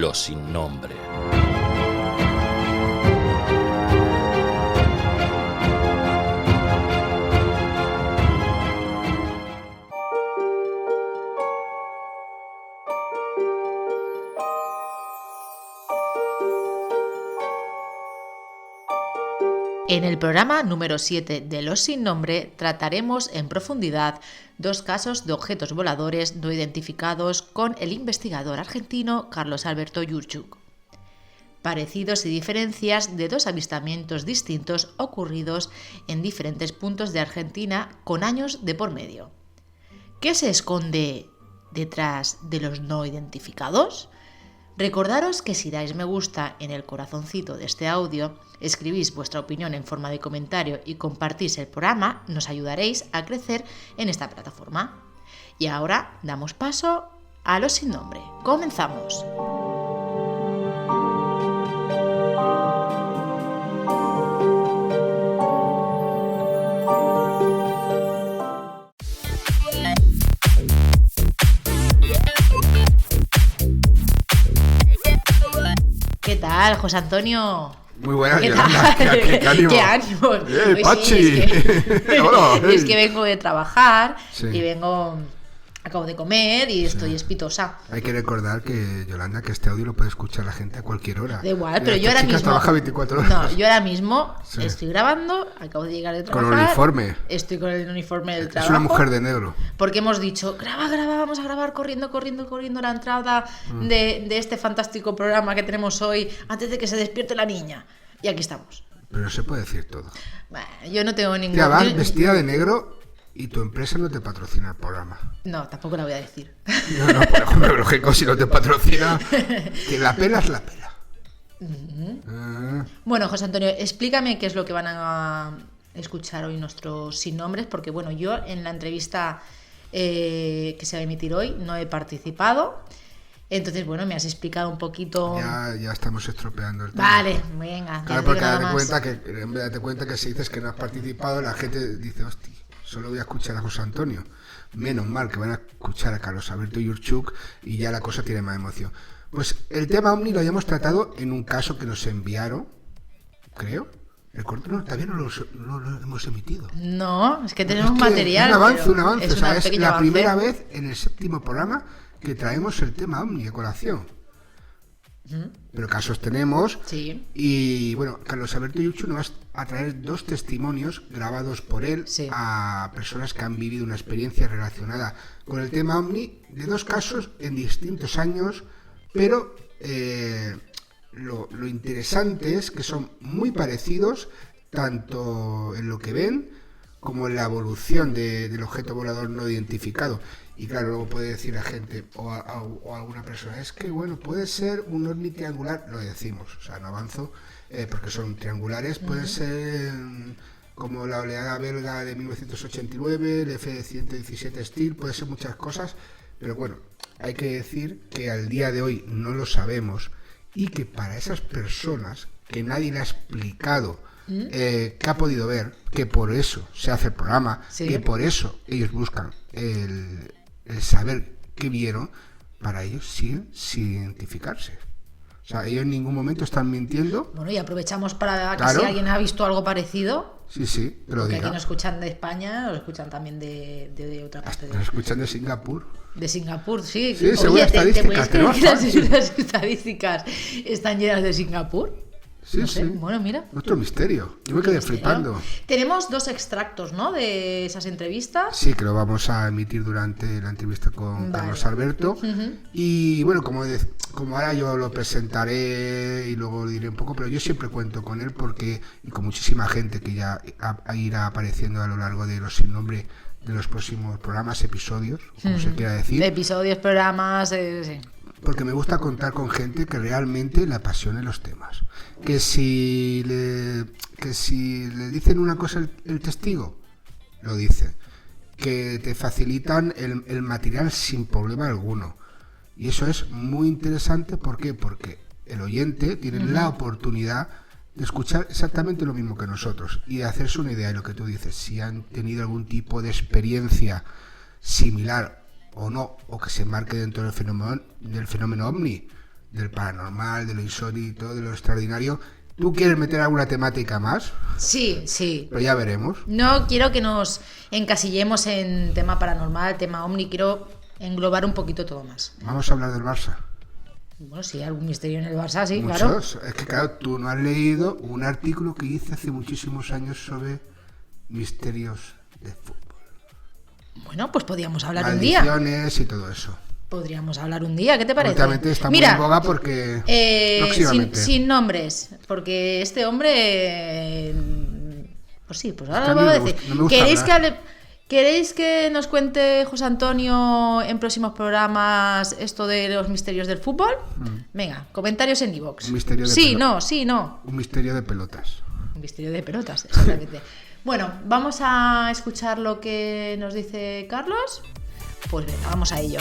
Los Sin Nombre. En el programa número 7 de Los Sin Nombre trataremos en profundidad 2 casos de objetos voladores no identificados con el investigador argentino Carlos Alberto Yurchuk. Parecidos y diferencias de 2 avistamientos distintos ocurridos en diferentes puntos de Argentina con años de por medio. ¿Qué se esconde detrás de los no identificados? Recordaros que si dais me gusta en el corazoncito de este audio, escribís vuestra opinión en forma de comentario y compartís el programa, nos ayudaréis a crecer en esta plataforma. Y ahora damos paso a Los Sin Nombre. ¡Comenzamos! ¿Qué tal, José Antonio? Muy buenas, Yolanda. ¿Qué ánimo? ¡Qué ánimo! ¡Pachi! Sí, Hola, es que vengo de trabajar Sí. y acabo de comer y estoy espitosa. Hay que recordar que, Yolanda, que este audio lo puede escuchar la gente a cualquier hora. Da igual, pero Esta yo ahora chica mismo... trabaja 24 horas. No, yo ahora mismo Sí. estoy grabando, acabo de llegar de Con trabajar. uniforme. Estoy con el uniforme del Es trabajo. una mujer de negro. Porque hemos dicho, graba, vamos a grabar corriendo la entrada de este fantástico programa que tenemos hoy antes de que se despierte la niña. Y aquí estamos. Pero no se puede decir todo. Bueno, yo no tengo ningún... Ya vas yo- vestida de negro y tu empresa no te patrocina el programa. No, tampoco la voy a decir. No, por ejemplo, lógico, si no te patrocina, que la pela es la pela. Bueno, José Antonio, explícame qué es lo que van a escuchar hoy nuestros sin nombres, porque bueno, yo en la entrevista que se va a emitir hoy no he participado. Entonces, bueno, me has explicado un poquito... Ya estamos estropeando el tema. Vale, venga. ya Claro, digo porque nada date más. cuenta que en vez de darte cuenta que si dices que no has participado, la gente dice, hostia, solo voy a escuchar a José Antonio. Menos mal que van a escuchar a Carlos Alberto Yurchuk y ya la cosa tiene más emoción. Pues el tema OVNI lo habíamos tratado en un caso que nos enviaron, creo. El corto todavía no lo hemos emitido. No, es que tenemos Es que material. Un avance. pero O sea, es pequeño la avance. primera vez en el 7º programa que traemos el tema OVNI a colación. Pero casos tenemos. Sí. Y bueno, Carlos Alberto Yurchuk nos va a traer 2 testimonios grabados por él Sí. a personas que han vivido una experiencia relacionada con el tema OVNI de 2 casos en distintos años, pero lo interesante es que son muy parecidos tanto en lo que ven como en la evolución del objeto volador no identificado. Y claro, luego puede decir la gente o alguna persona, es que bueno, puede ser un ovni triangular, lo decimos, o sea, no avanzo, porque son triangulares, puede ser como la oleada belga de 1989, el F-117 Steel, puede ser muchas cosas, pero bueno, hay que decir que al día de hoy no lo sabemos y que para esas personas que nadie le ha explicado que ha podido ver, que por eso se hace el programa, Sí. que por eso ellos buscan el saber qué vieron, para ellos siguen sin identificarse. O sea, ellos en ningún momento están mintiendo. Bueno, y aprovechamos para que Claro. si alguien ha visto algo parecido, Sí, sí, te lo que aquí diga. nos escuchan de España, nos escuchan también de otra parte Nos escuchan de Singapur. de Singapur, sí. Sí, según Oye, ¿te estadísticas, puedes creer tenemos que las fans, sí. estadísticas están llenas de Singapur? Sí, No sé, sí. bueno, mira. Otro misterio. Yo me quedé flipando. Tenemos 2 extractos, ¿no?, de esas entrevistas. Sí, que lo vamos a emitir durante la entrevista con Vale. Carlos Alberto. Y bueno, como ahora yo lo presentaré y luego diré un poco, pero yo siempre cuento con él porque, y con muchísima gente que ya irá apareciendo a lo largo de los sin nombre de los próximos programas, episodios, como se quiera decir. De episodios, programas, sí. Porque me gusta contar con gente que realmente le apasione los temas. Que si le dicen una cosa el testigo, lo dice. Que te facilitan el material sin problema alguno. Y eso es muy interesante. ¿Por qué? Porque el oyente tiene la oportunidad de escuchar exactamente lo mismo que nosotros y de hacerse una idea de lo que tú dices. Si han tenido algún tipo de experiencia similar o no, o que se marque dentro del fenómeno OVNI, del paranormal, de lo insólito, de lo extraordinario. ¿Tú quieres meter alguna temática más? Sí, sí. Pero ya veremos. No quiero que nos encasillemos en tema paranormal, tema ovni, quiero englobar un poquito todo más. Vamos a hablar del Barça. Bueno, sí, algún misterio en el Barça, sí, Muchos. claro. Es que claro, tú no has leído un artículo que hice hace muchísimos años sobre misterios de fútbol. Bueno, pues podríamos hablar un día. Maldiciones y todo eso. Podríamos hablar un día, ¿qué te parece? Últimamente está muy en boga porque próximamente. sin nombres, porque este hombre, pues sí, pues ahora Es que lo a mí voy a no me decir. gusta- no me gusta ¿Queréis que nos cuente José Antonio en próximos programas esto de los misterios del fútbol? Venga, comentarios en iVoox. Un misterio de Sí, pelo- no, sí, no. Un misterio de pelotas. Un misterio de pelotas, exactamente. Bueno, vamos a escuchar lo que nos dice Carlos. Pues venga, vamos a ello.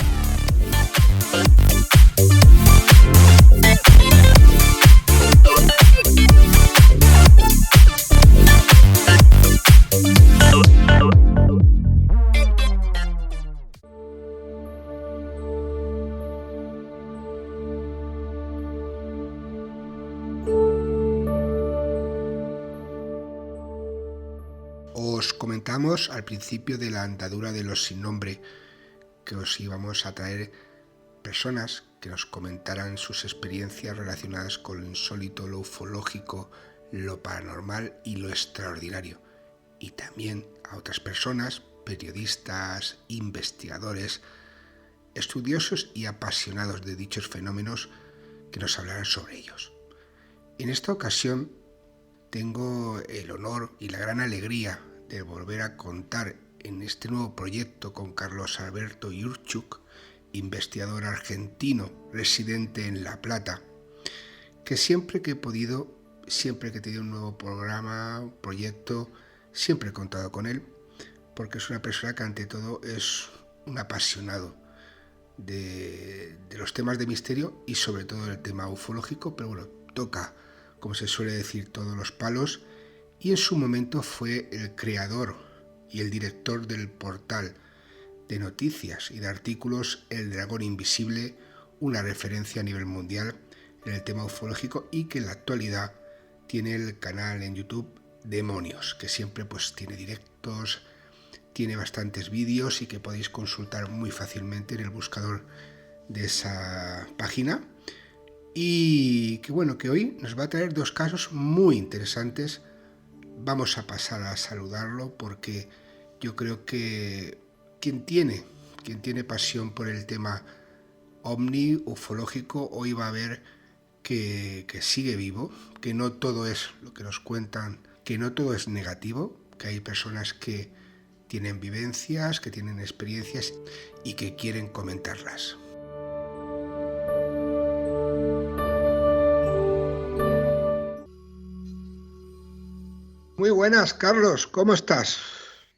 Os comentamos al principio de la andadura de los sin nombre que os íbamos a traer personas que nos comentaran sus experiencias relacionadas con lo insólito, lo ufológico, lo paranormal y lo extraordinario. Y también a otras personas, periodistas, investigadores, estudiosos y apasionados de dichos fenómenos que nos hablaran sobre ellos. En esta ocasión tengo el honor y la gran alegría de volver a contar en este nuevo proyecto con Carlos Alberto Yurchuk, investigador argentino residente en La Plata, que siempre que he podido, siempre que he tenido un nuevo programa, un proyecto, siempre he contado con él, porque es una persona que ante todo es un apasionado de los temas de misterio y sobre todo del tema ufológico, pero bueno, toca, como se suele decir, todos los palos, y en su momento fue el creador y el director del portal de noticias y de artículos El Dragón Invisible, una referencia a nivel mundial en el tema ufológico, y que en la actualidad tiene el canal en YouTube Demonios, que siempre pues tiene directos, tiene bastantes vídeos y que podéis consultar muy fácilmente en el buscador de esa página. Y que bueno, que hoy nos va a traer dos casos muy interesantes. Vamos a pasar a saludarlo porque yo creo que quien tiene pasión por el tema ovni, ufológico, hoy va a ver que sigue vivo, que no todo es lo que nos cuentan, que no todo es negativo, que hay personas que tienen vivencias, que tienen experiencias y que quieren comentarlas. Muy buenas, Carlos, ¿cómo estás?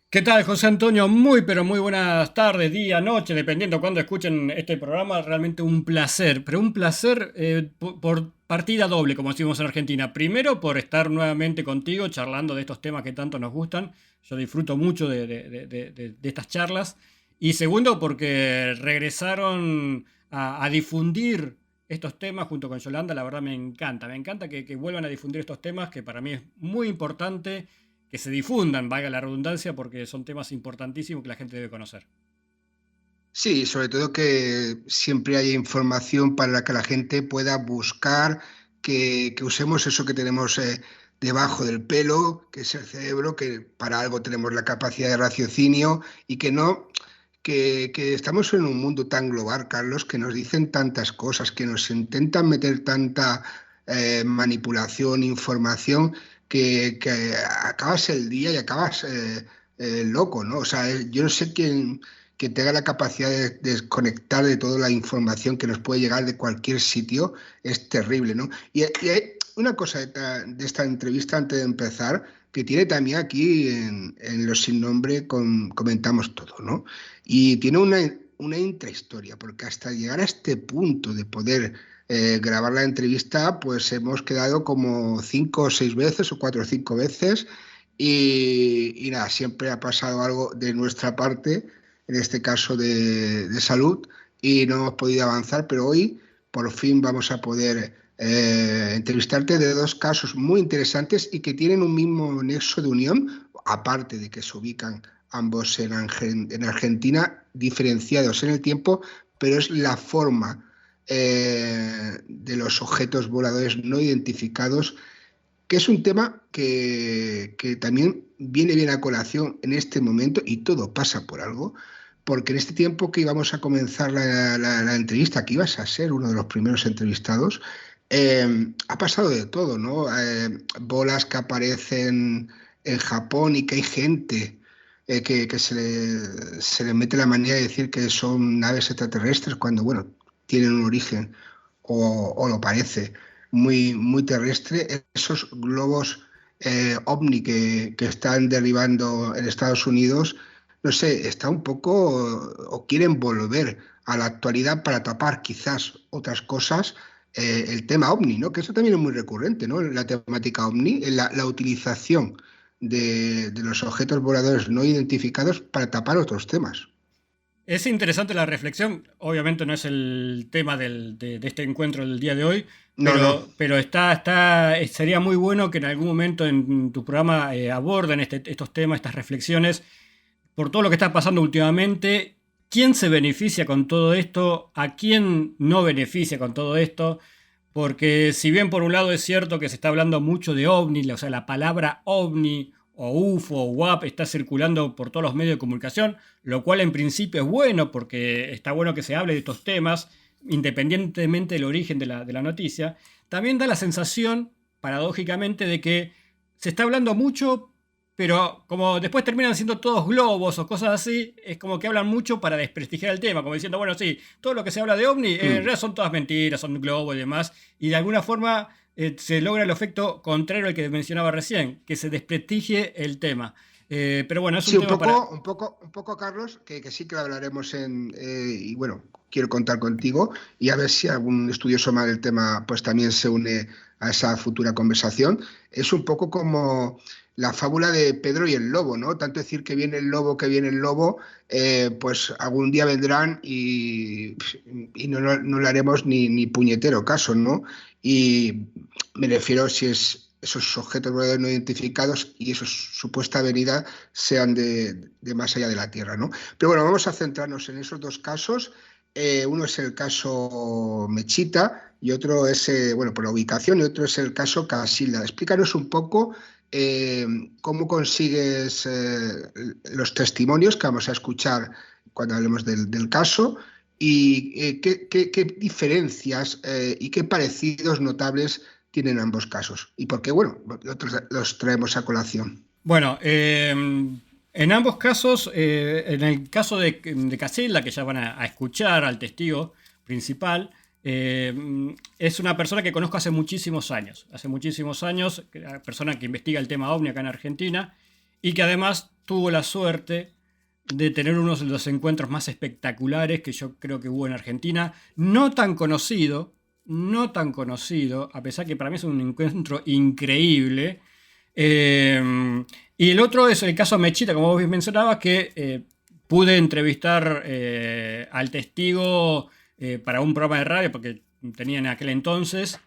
¿Qué tal, José Antonio? Muy, pero muy buenas tardes, día, noche, dependiendo cuándo escuchen este programa. Realmente un placer, pero un placer por partida doble, como decimos en Argentina. Primero, por estar nuevamente contigo charlando de estos temas que tanto nos gustan. Yo disfruto mucho de estas charlas. Y segundo, porque regresaron a difundir estos temas junto con Yolanda. La verdad me encanta que vuelvan a difundir estos temas, que para mí es muy importante que se difundan, valga la redundancia, porque son temas importantísimos que la gente debe conocer. Sí, sobre todo que siempre haya información para que la gente pueda buscar, que usemos eso que tenemos debajo del pelo, que es el cerebro, que para algo tenemos la capacidad de raciocinio, y que no, que estamos en un mundo tan global, Carlos, que nos dicen tantas cosas, que nos intentan meter tanta manipulación, información, que acabas el día y acabas loco, ¿no? O sea, yo no sé quién que tenga la capacidad de desconectar de toda la información que nos puede llegar de cualquier sitio, es terrible, ¿no? Y hay una cosa de esta entrevista, antes de empezar, que tiene también aquí en Los Sin Nombre, comentamos todo, ¿no? Y tiene una intrahistoria, porque hasta llegar a este punto de poder grabar la entrevista, pues hemos quedado como 5 o 6 veces, o 4 o 5 veces, y nada, siempre ha pasado algo de nuestra parte, en este caso de salud, y no hemos podido avanzar, pero hoy por fin vamos a poder entrevistarte de dos casos muy interesantes y que tienen un mismo nexo de unión, aparte de que se ubican ambos en Argentina, diferenciados en el tiempo, pero es la forma de los objetos voladores no identificados, que es un tema que también viene bien a colación en este momento, y todo pasa por algo, porque en este tiempo que íbamos a comenzar la entrevista, que ibas a ser uno de los primeros entrevistados, ha pasado de todo, ¿no? Bolas que aparecen en Japón y que hay gente que se le mete la manía de decir que son naves extraterrestres cuando, bueno, tienen un origen, o lo parece, muy, muy terrestre. Esos globos ovni que están derribando en Estados Unidos, no sé, está un poco, o quieren volver a la actualidad para tapar quizás otras cosas, el tema ovni, ¿no? Que eso también es muy recurrente, ¿no? La temática ovni, la utilización de los objetos voladores no identificados para tapar otros temas. Es interesante la reflexión, obviamente no es el tema de este encuentro del día de hoy, pero sería muy bueno que en algún momento en tu programa aborden estos temas, estas reflexiones, por todo lo que está pasando últimamente. ¿Quién se beneficia con todo esto? ¿A quién no beneficia con todo esto? Porque si bien por un lado es cierto que se está hablando mucho de ovni, o sea, la palabra ovni o UFO o WAP está circulando por todos los medios de comunicación, lo cual en principio es bueno porque está bueno que se hable de estos temas, independientemente del origen de la noticia. También da la sensación, paradójicamente, de que se está hablando mucho, pero como después terminan siendo todos globos o cosas así, es como que hablan mucho para desprestigiar el tema, como diciendo, bueno, sí, todo lo que se habla de ovni en realidad son todas mentiras, son globos y demás, y de alguna forma se logra el efecto contrario al que mencionaba recién, que se desprestigie el tema. Pero bueno, es un tema un poco, Carlos, que sí que lo hablaremos y bueno, quiero contar contigo y a ver si algún estudioso más del tema pues también se une a esa futura conversación. Es un poco como la fábula de Pedro y el lobo, ¿no? Tanto decir que viene el lobo, pues algún día vendrán y no le haremos ni puñetero caso, ¿no? Y me refiero si es esos objetos voladores no identificados y esa supuesta venida sean de más allá de la Tierra, ¿no? Pero bueno, vamos a centrarnos en esos dos casos. Uno es el caso Mechita y otro es, bueno, por la ubicación, y otro es el caso Casilda. Explícanos un poco cómo consigues los testimonios que vamos a escuchar cuando hablemos del caso y qué diferencias y qué parecidos notables tienen ambos casos y por qué, bueno, los traemos a colación. Bueno, en ambos casos, en el caso de Casilda, que ya van a escuchar al testigo principal, es una persona que conozco hace muchísimos años, persona que investiga el tema OVNI acá en Argentina y que además tuvo la suerte de tener uno de los encuentros más espectaculares que yo creo que hubo en Argentina, no tan conocido, a pesar que para mí es un encuentro increíble. Y el otro es el caso Mechita, como vos bien mencionabas, que pude entrevistar al testigo para un programa de radio, porque tenía en aquel entonces.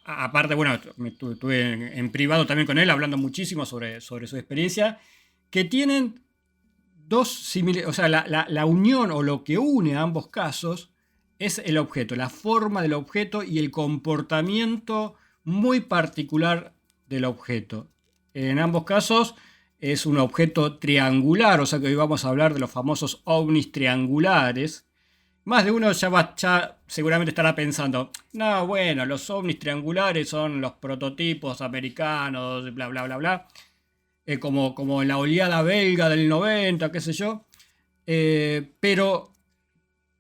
Aparte, bueno, estuve en privado también con él, hablando muchísimo sobre su experiencia, que tienen dos similitudes, o sea, la unión o lo que une a ambos casos es el objeto, la forma del objeto y el comportamiento muy particular del objeto. En ambos casos es un objeto triangular, o sea que hoy vamos a hablar de los famosos ovnis triangulares. Más de uno ya seguramente estará pensando, no, bueno, los ovnis triangulares son los prototipos americanos, bla, bla, bla, bla. Como en la oleada belga del 90, qué sé yo. Pero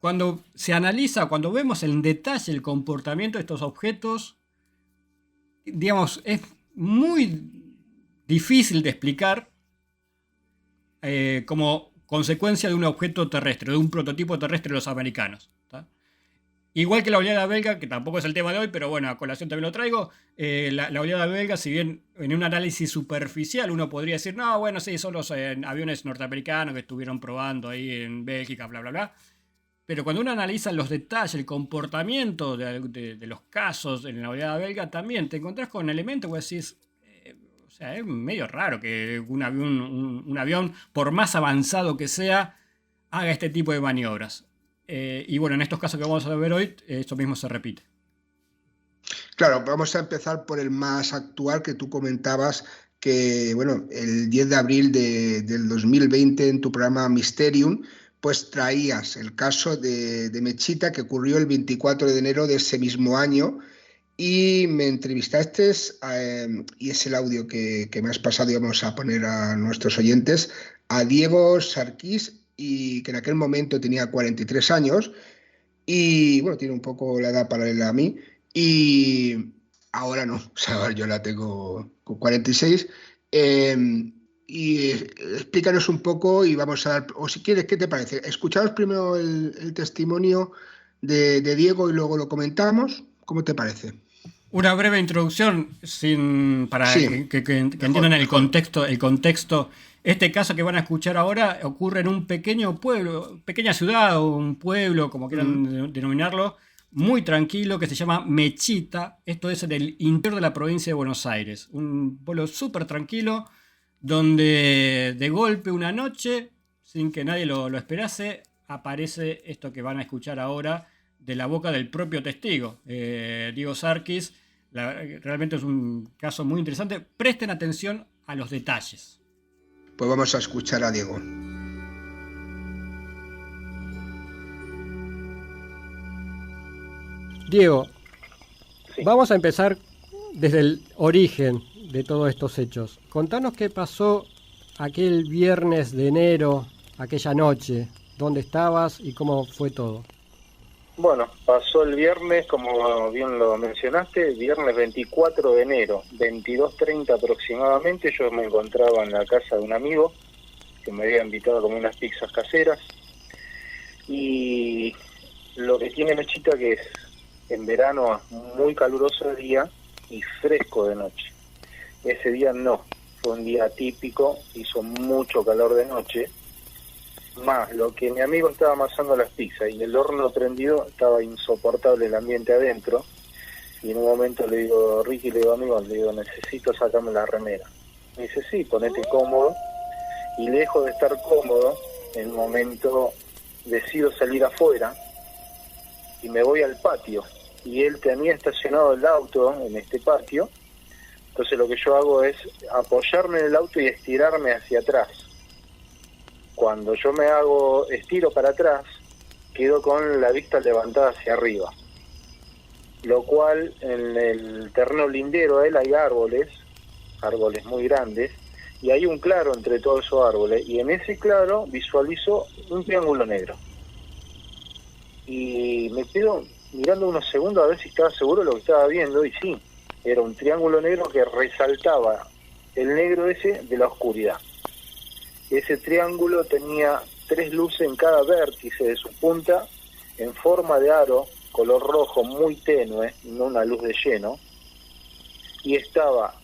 cuando se analiza, cuando vemos en detalle el comportamiento de estos objetos, digamos, es muy difícil de explicar como consecuencia de un objeto terrestre, de un prototipo terrestre de los americanos, ¿tá? Igual que la oleada belga, que tampoco es el tema de hoy, pero bueno, a colación también lo traigo. La oleada belga, si bien en un análisis superficial uno podría decir, no, bueno, sí, son los aviones norteamericanos que estuvieron probando ahí en Bélgica, bla, bla, bla. pero cuando uno analiza los detalles, el comportamiento de los casos en la oleada belga, también te encontrás con elementos que vos decís, o sea, es medio raro que un avión, por más avanzado que sea, haga este tipo de maniobras. Y bueno, en estos casos que vamos a ver hoy, esto mismo se repite. Claro, vamos a empezar por el más actual que tú comentabas, que bueno, el 10 de abril del 2020 en tu programa Mysterium, pues traías el caso de Mechita, que ocurrió el 24 de enero de ese mismo año, y me entrevistaste, y es el audio que me has pasado y vamos a poner a nuestros oyentes, a Diego Sarkis, y que en aquel momento tenía 43 años, y bueno, tiene un poco la edad paralela a mí, y ahora no, o sea, ahora yo la tengo con 46. Y explícanos un poco y vamos a dar, o si quieres, ¿qué te parece? Escuchamos primero el testimonio de Diego y luego lo comentamos. ¿Cómo te parece? Una breve introducción para Sí, que entiendan mejor. el contexto. Este caso que van a escuchar ahora ocurre en un pequeño pueblo, pequeña ciudad o un pueblo, como quieran denominarlo, muy tranquilo, que se llama Mechita. Esto es en el interior de la provincia de Buenos Aires. Un pueblo súper tranquilo, donde de golpe una noche, sin que nadie lo esperase, aparece esto que van a escuchar ahora de la boca del propio testigo, Diego Sarkis. Realmente es un caso muy interesante. Presten atención a los detalles. Pues vamos a escuchar a Diego. Diego, Sí. vamos a empezar desde el origen de todos estos hechos. Contanos qué pasó aquel viernes de enero, aquella noche, dónde estabas y cómo fue todo. Bueno, pasó el viernes, como bien lo mencionaste, viernes 24 de enero, 22:30 aproximadamente. Yo me encontraba en la casa de un amigo que me había invitado a comer unas pizzas caseras. Y lo que tiene Mechita, que es en verano muy caluroso de día y fresco de noche. Ese día no, fue un día típico, hizo mucho calor de noche. Más lo que mi amigo estaba amasando las pizzas y el horno prendido, estaba insoportable el ambiente adentro. Y en un momento le digo, Ricky, le digo, amigo, le digo, necesito sacarme la remera. Me dice, sí, ponete cómodo. Y lejos de estar cómodo, en un momento decido salir afuera y me voy al patio. Y él tenía estacionado el auto en este patio. Entonces lo que yo hago es apoyarme en el auto y estirarme hacia atrás. Cuando yo estiro para atrás, quedo con la vista levantada hacia arriba. Lo cual, en el terreno lindero él hay árboles muy grandes, y hay un claro entre todos esos árboles, y en ese claro visualizo un triángulo negro. Y me quedo mirando unos segundos a ver si estaba seguro de lo que estaba viendo, y sí, era un triángulo negro que resaltaba el negro ese de la oscuridad. Ese triángulo tenía 3 luces en cada vértice de su punta, en forma de aro, color rojo muy tenue, no una luz de lleno, y estaba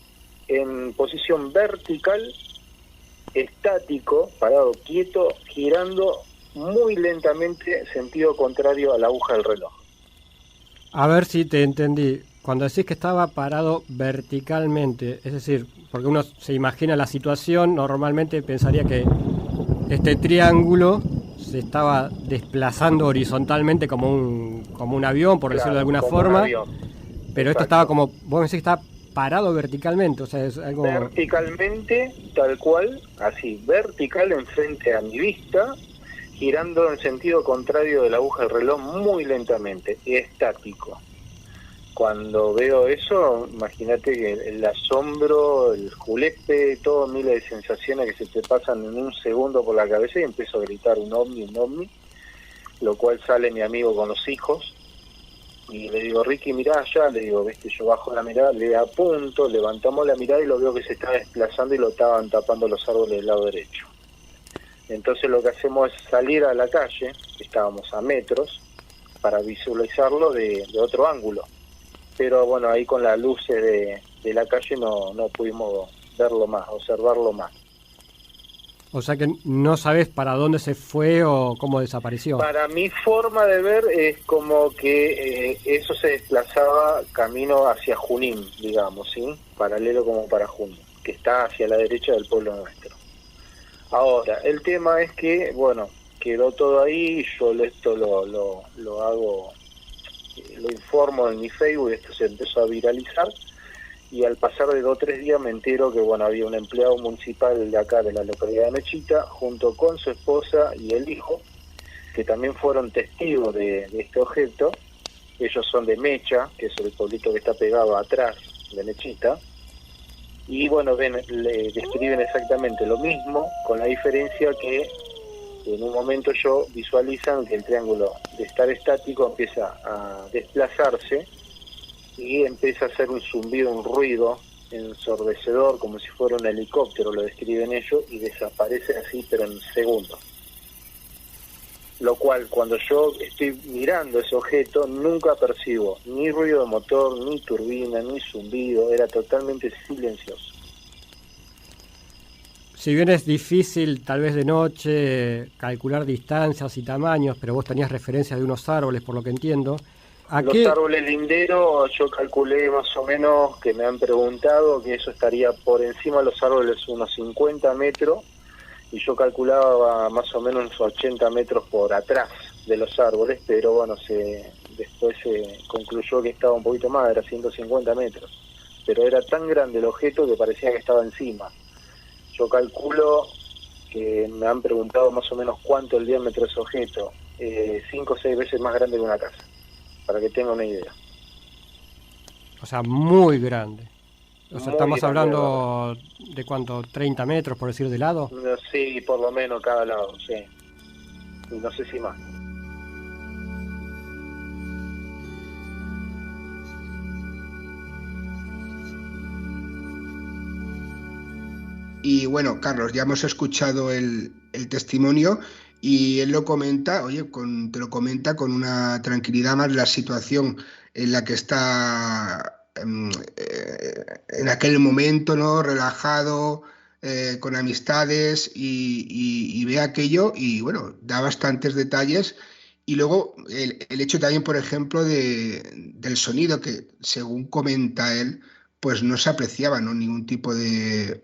en posición vertical, estático, parado quieto, girando muy lentamente, sentido contrario a la aguja del reloj. A ver si te entendí. Cuando decís que estaba parado verticalmente, es decir, porque uno se imagina la situación, normalmente pensaría que este triángulo se estaba desplazando horizontalmente como un avión, por decirlo de alguna forma, pero esto estaba como, vos me decís que estaba parado verticalmente, o sea, es algo... Verticalmente, tal cual, así, vertical enfrente a mi vista, girando en sentido contrario de la aguja del reloj muy lentamente, estático. Cuando veo eso, imagínate que el asombro, el julepe, todo miles de sensaciones que se te pasan en un segundo por la cabeza y empiezo a gritar un ovni, lo cual sale mi amigo con los hijos y le digo, Ricky, mirá allá, le digo, ves que yo bajo la mirada, le apunto, levantamos la mirada y lo veo que se está desplazando y lo estaban tapando los árboles del lado derecho. Entonces lo que hacemos es salir a la calle, estábamos a metros, para visualizarlo de otro ángulo. Pero bueno, ahí con las luces de la calle no pudimos verlo más, observarlo más. O sea que no sabes para dónde se fue o cómo desapareció. Para mi forma de ver es como que eso se desplazaba camino hacia Junín, digamos, ¿sí? Paralelo como para Junín, que está hacia la derecha del pueblo nuestro. Ahora, el tema es que, bueno, quedó todo ahí, yo esto lo hago, lo informo en mi Facebook, esto se empezó a viralizar, y al pasar de 2 o 3 días me entero que, bueno, había un empleado municipal de acá, de la localidad de Mechita, junto con su esposa y el hijo, que también fueron testigos de este objeto. Ellos son de Mecha, que es el pueblito que está pegado atrás de Mechita, y bueno, le describen exactamente lo mismo, con la diferencia que en un momento ellos visualizan que el triángulo, de estar estático, empieza a desplazarse y empieza a hacer un zumbido, un ruido ensordecedor, como si fuera un helicóptero, lo describen ellos, y desaparece así, pero en segundos. Lo cual, cuando yo estoy mirando ese objeto, nunca percibo ni ruido de motor, ni turbina, ni zumbido, era totalmente silencioso. Si bien es difícil, tal vez de noche, calcular distancias y tamaños, pero vos tenías referencias de unos árboles, por lo que entiendo. Los árboles linderos, yo calculé más o menos, que me han preguntado, que eso estaría por encima de los árboles unos 50 metros, y yo calculaba más o menos unos 80 metros por atrás de los árboles, pero bueno, después se concluyó que estaba un poquito más, era 150 metros, pero era tan grande el objeto que parecía que estaba encima. Yo calculo que me han preguntado más o menos cuánto el diámetro de ese objeto, 5 o 6 veces más grande que una casa, para que tengan una idea. O sea, muy grande. O sea, Muy estamos grande, hablando de cuánto, 30 metros, por decir, de lado. Sí, por lo menos cada lado, sí. Y no sé si más. Y bueno, Carlos, ya hemos escuchado el testimonio y él lo comenta, oye, te lo comenta con una tranquilidad más la situación en la que está en aquel momento, ¿no? Relajado, con amistades y ve aquello y bueno, da bastantes detalles. Y luego el hecho también, por ejemplo, del sonido que, según comenta él, pues no se apreciaba, ¿no? Ningún tipo de...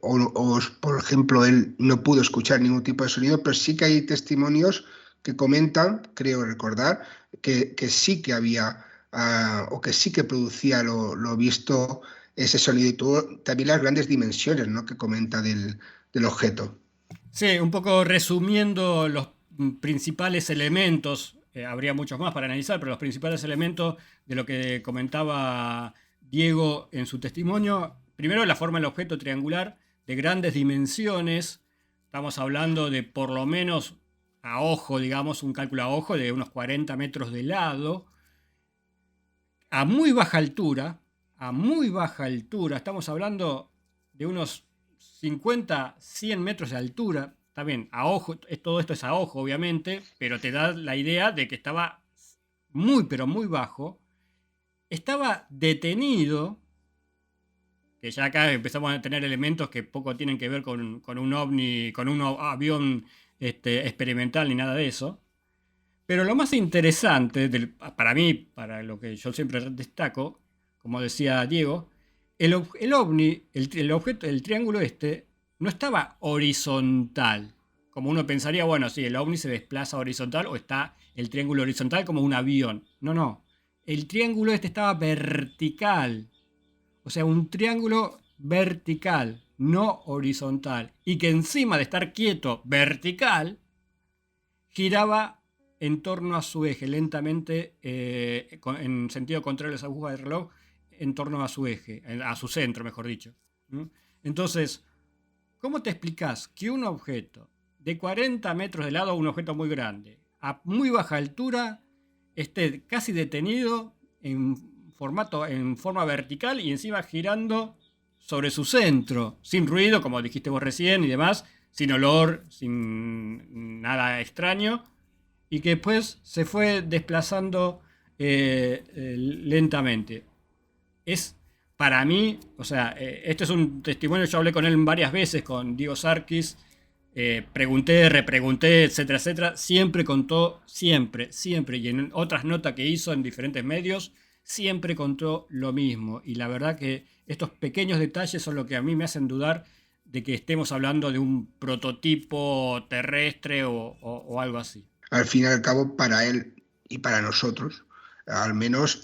por ejemplo, él no pudo escuchar ningún tipo de sonido, pero sí que hay testimonios que comentan, creo recordar, que sí que había, o que sí que producía lo visto ese sonido y todo, también las grandes dimensiones, ¿no? Que comenta del objeto. Sí, un poco resumiendo los principales elementos, habría muchos más para analizar, pero los principales elementos de lo que comentaba Diego en su testimonio. Primero, la forma del objeto triangular de grandes dimensiones. Estamos hablando de por lo menos a ojo, digamos, un cálculo a ojo de unos 40 metros de lado. A muy baja altura, estamos hablando de unos 50, 100 metros de altura. Está bien, a ojo, todo esto es a ojo, obviamente, pero te da la idea de que estaba muy, pero muy bajo. Estaba detenido, que ya acá empezamos a tener elementos que poco tienen que ver con un ovni, con un avión experimental ni nada de eso. Pero lo más interesante, para mí, para lo que yo siempre destaco, como decía Diego, el ovni, el objeto, el triángulo no estaba horizontal. Como uno pensaría, bueno, sí, el ovni se desplaza horizontal o está el triángulo horizontal como un avión. No. El triángulo estaba vertical. O sea, un triángulo vertical, no horizontal. Y que encima de estar quieto vertical, giraba en torno a su eje, lentamente, en sentido contrario a las agujas del reloj, en torno a su eje, a su centro, mejor dicho. Entonces, ¿cómo te explicás que un objeto de 40 metros de lado, un objeto muy grande, a muy baja altura, esté casi detenido en forma vertical y encima girando sobre su centro, sin ruido, como dijiste vos recién y demás, sin olor, sin nada extraño, y que después se fue desplazando lentamente? Es, para mí, o sea, este es un testimonio, yo hablé con él varias veces, con Diego Sarkis, pregunté, repregunté, etcétera, etcétera. Siempre contó, siempre, y en otras notas que hizo en diferentes medios, siempre contó lo mismo. Y la verdad que estos pequeños detalles son lo que a mí me hacen dudar de que estemos hablando de un prototipo terrestre o algo así. Al fin y al cabo, para él y para nosotros, al menos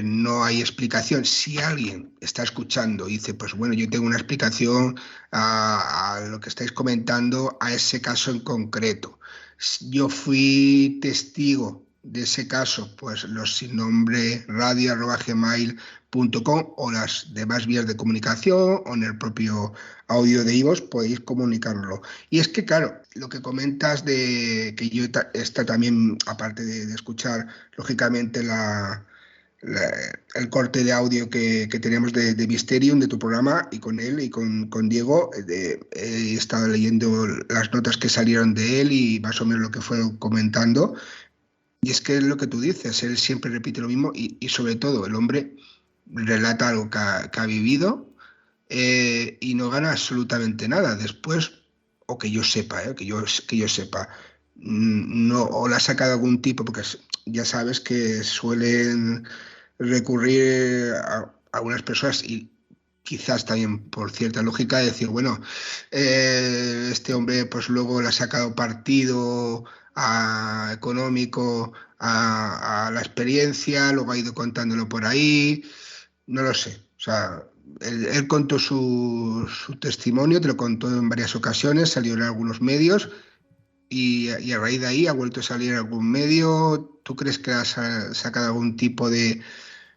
no hay explicación. Si alguien está escuchando y dice, pues bueno, yo tengo una explicación a lo que estáis comentando, a ese caso en concreto. Yo fui testigo de ese caso, pues los sin nombre radio@gmail.com o las demás vías de comunicación o en el propio audio de iVoox podéis comunicarlo. Y es que, claro, lo que comentas de que yo está también, aparte de escuchar, lógicamente, el corte de audio que tenemos de Mysterium, de tu programa, y con él y con Diego, he estado leyendo las notas que salieron de él y más o menos lo que fueron comentando. Y es que es lo que tú dices, él siempre repite lo mismo y sobre todo el hombre relata algo que ha vivido y no gana absolutamente nada. Después, o que yo sepa, que yo sepa, no, o le ha sacado algún tipo, porque ya sabes que suelen recurrir a algunas personas y quizás también por cierta lógica decir, bueno, este hombre pues luego le ha sacado partido económico a la experiencia, luego ha ido contándolo por ahí, no lo sé. O sea, él contó su testimonio, te lo contó en varias ocasiones, salió en algunos medios y a raíz de ahí ha vuelto a salir en algún medio. ¿Tú crees que has sacado algún tipo de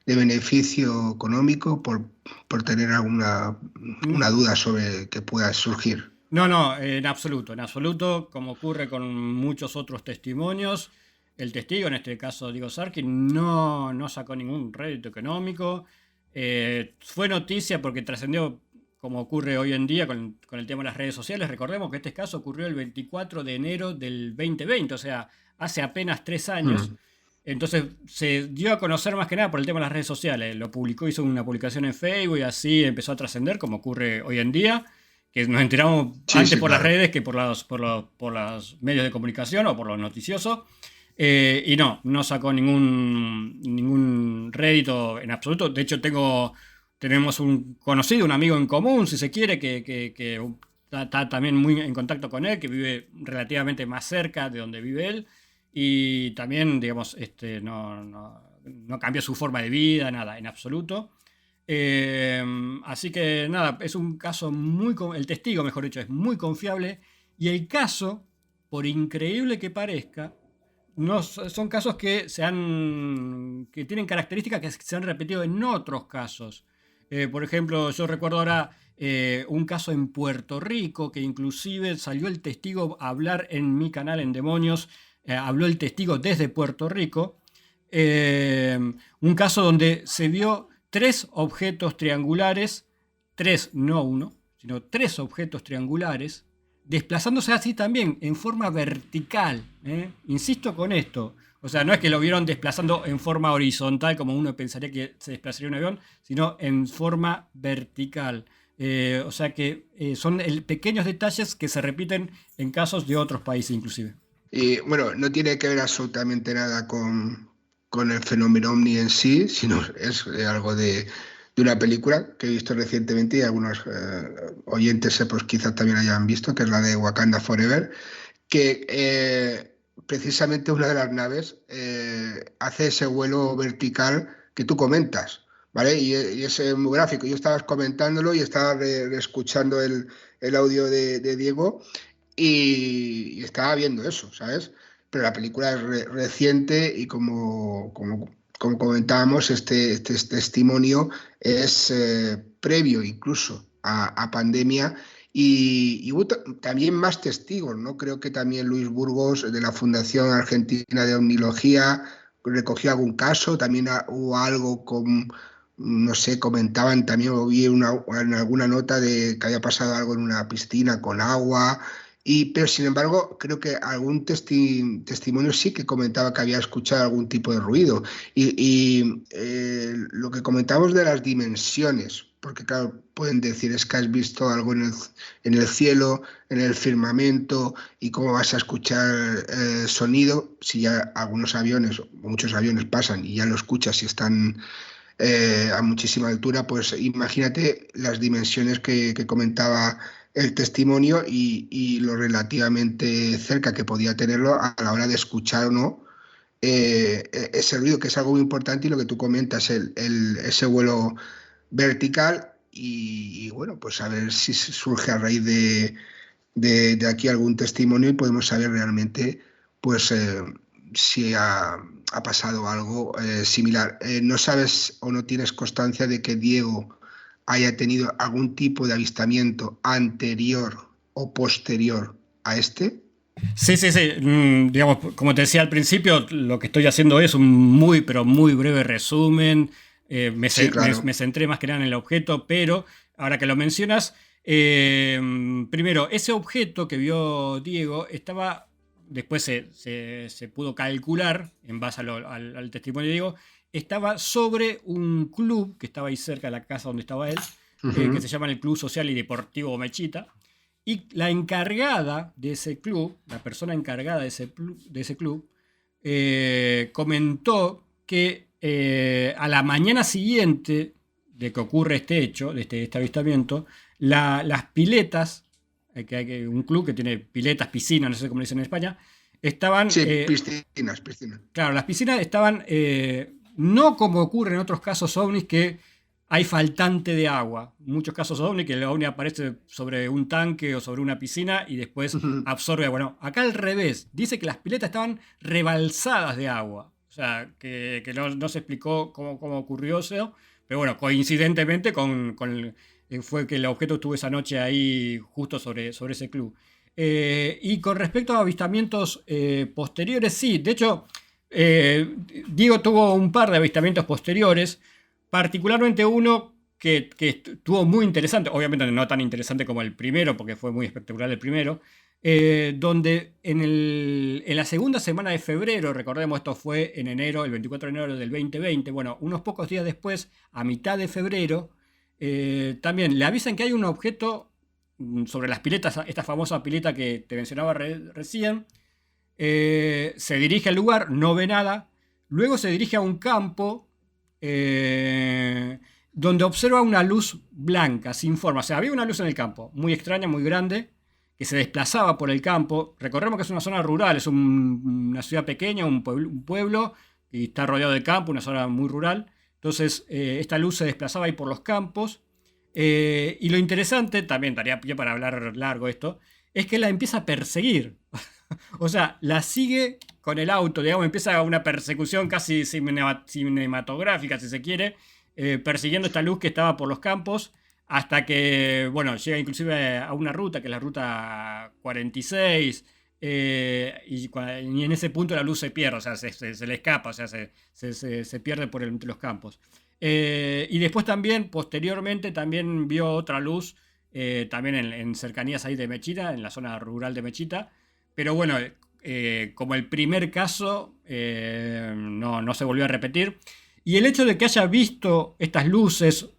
beneficio económico por tener alguna una duda sobre que pueda surgir? No, en absoluto, como ocurre con muchos otros testimonios, el testigo, en este caso Diego Sarkin, no sacó ningún rédito económico. Fue noticia porque trascendió, como ocurre hoy en día con el tema de las redes sociales. Recordemos que este caso ocurrió el 24 de enero del 2020, o sea, hace apenas 3 años. Entonces se dio a conocer más que nada por el tema de las redes sociales. Lo publicó, hizo una publicación en Facebook y así empezó a trascender, como ocurre hoy en día, que nos enteramos antes por las redes que por los medios de comunicación o por lo noticioso. Y no sacó ningún rédito en absoluto. De hecho, tenemos un conocido, un amigo en común, si se quiere, que está también muy en contacto con él, que vive relativamente más cerca de donde vive él. Y también, digamos, no cambió su forma de vida, nada, en absoluto. Así que nada, es un caso el testigo, mejor dicho, es muy confiable. Y el caso, por increíble que parezca, no son casos que tienen características que se han repetido en otros casos. Por ejemplo, yo recuerdo ahora un caso en Puerto Rico que inclusive salió el testigo a hablar en mi canal en Demonios. Habló el testigo desde Puerto Rico. Un caso donde se vio 3 objetos triangulares, 3, no 1, sino 3 objetos triangulares, desplazándose así también en forma vertical. Insisto con esto. O sea, no es que lo vieron desplazando en forma horizontal como uno pensaría que se desplazaría un avión, sino en forma vertical. O sea que son pequeños detalles que se repiten en casos de otros países inclusive. Y bueno, no tiene que ver absolutamente nada con el fenómeno ovni en sí, sino es algo de una película que he visto recientemente y algunos oyentes pues quizás también hayan visto, que es la de Wakanda Forever, que precisamente una de las naves hace ese vuelo vertical que tú comentas, ¿vale? Y es muy gráfico. Yo estaba comentándolo y estaba escuchando el audio de Diego y estaba viendo eso, ¿sabes? Pero la película es reciente y como comentábamos, este testimonio es previo incluso a pandemia y hubo también más testigos, ¿no? Creo que también Luis Burgos de la Fundación Argentina de Omnilogía recogió algún caso, también hubo algo no sé, comentaban también, o vi en alguna nota de que había pasado algo en una piscina con agua Pero sin embargo, creo que algún testimonio sí que comentaba que había escuchado algún tipo de ruido. Lo que comentamos de las dimensiones, porque claro, pueden decir es que has visto algo en el cielo, en el firmamento, y cómo vas a escuchar sonido si ya algunos aviones, o muchos aviones pasan y ya lo escuchas si están a muchísima altura. Pues imagínate las dimensiones que comentaba el testimonio y lo relativamente cerca que podía tenerlo a la hora de escuchar o no ese ruido, que es algo muy importante, y lo que tú comentas, ese vuelo vertical, y bueno, pues a ver si surge a raíz de aquí algún testimonio y podemos saber realmente pues si ha pasado algo similar. ¿No sabes o no tienes constancia de que Diego haya tenido algún tipo de avistamiento anterior o posterior a este? Sí. Digamos, como te decía al principio, lo que estoy haciendo es un muy, pero muy breve resumen. Claro. Me centré más que nada en el objeto, pero ahora que lo mencionas, primero, ese objeto que vio Diego estaba, después se pudo calcular, en base al testimonio de Diego, estaba sobre un club que estaba ahí cerca de la casa donde estaba él, que se llama el Club Social y Deportivo Mechita. Y la encargada de ese club, la persona encargada de ese club, comentó que a la mañana siguiente de que ocurre este hecho, de este avistamiento, las piletas, que hay un club que tiene piletas, piscinas, no sé cómo le dicen en España, estaban... Sí, piscinas. Claro, las piscinas estaban, no como ocurre en otros casos ovnis, que hay faltante de agua. Muchos casos ovni que el ovni aparece sobre un tanque o sobre una piscina y después absorbe. Bueno, acá al revés. Dice que las piletas estaban rebalsadas de agua. O sea, que no se explicó cómo ocurrió eso. Pero bueno, coincidentemente fue que el objeto estuvo esa noche ahí justo sobre ese club. Y con respecto a avistamientos posteriores, sí. De hecho, Diego tuvo un par de avistamientos posteriores. Particularmente uno que estuvo muy interesante, obviamente no tan interesante como el primero, porque fue muy espectacular el primero, donde en la segunda semana de febrero, recordemos, esto fue en enero, el 24 de enero del 2020, bueno, unos pocos días después, a mitad de febrero, también le avisan que hay un objeto sobre las piletas, esta famosa pileta que te mencionaba recién. Se dirige al lugar, no ve nada, luego se dirige a un campo donde observa una luz blanca, sin forma. O sea, había una luz en el campo, muy extraña, muy grande, que se desplazaba por el campo. Recordemos que es una zona rural, es una ciudad pequeña, un pueblo, y está rodeado de campo, una zona muy rural. Entonces, esta luz se desplazaba ahí por los campos. Y lo interesante, también daría pie para hablar largo esto, es que la empieza a perseguir. O sea, la sigue con el auto, digamos, empieza una persecución casi cinematográfica, si se quiere, persiguiendo esta luz que estaba por los campos, hasta que, bueno, llega inclusive a una ruta, que es la ruta 46, y en ese punto la luz se pierde, o sea, se le escapa, o sea, se pierde entre los campos. Y después también, posteriormente, también vio otra luz, también en cercanías ahí de Mechita, en la zona rural de Mechita. Pero bueno, como el primer caso, no se volvió a repetir. Y el hecho de que haya visto estas luces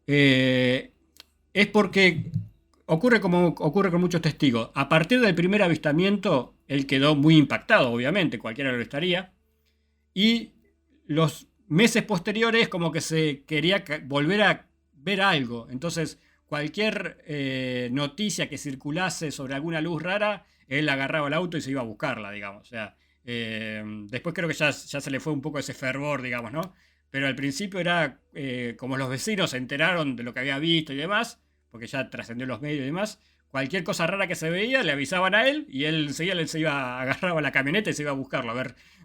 es porque ocurre como ocurre con muchos testigos. A partir del primer avistamiento, él quedó muy impactado, obviamente, cualquiera lo estaría. Y los meses posteriores como que se quería volver a ver algo. Entonces, cualquier noticia que circulase sobre alguna luz rara, él agarraba el auto y se iba a buscarla, digamos. O sea, después creo que ya se le fue un poco ese fervor, digamos, ¿no? Pero al principio era como los vecinos se enteraron de lo que había visto y demás, porque ya trascendió los medios y demás. Cualquier cosa rara que se veía, le avisaban a él y él enseguida agarraba la camioneta y se iba a buscarlo,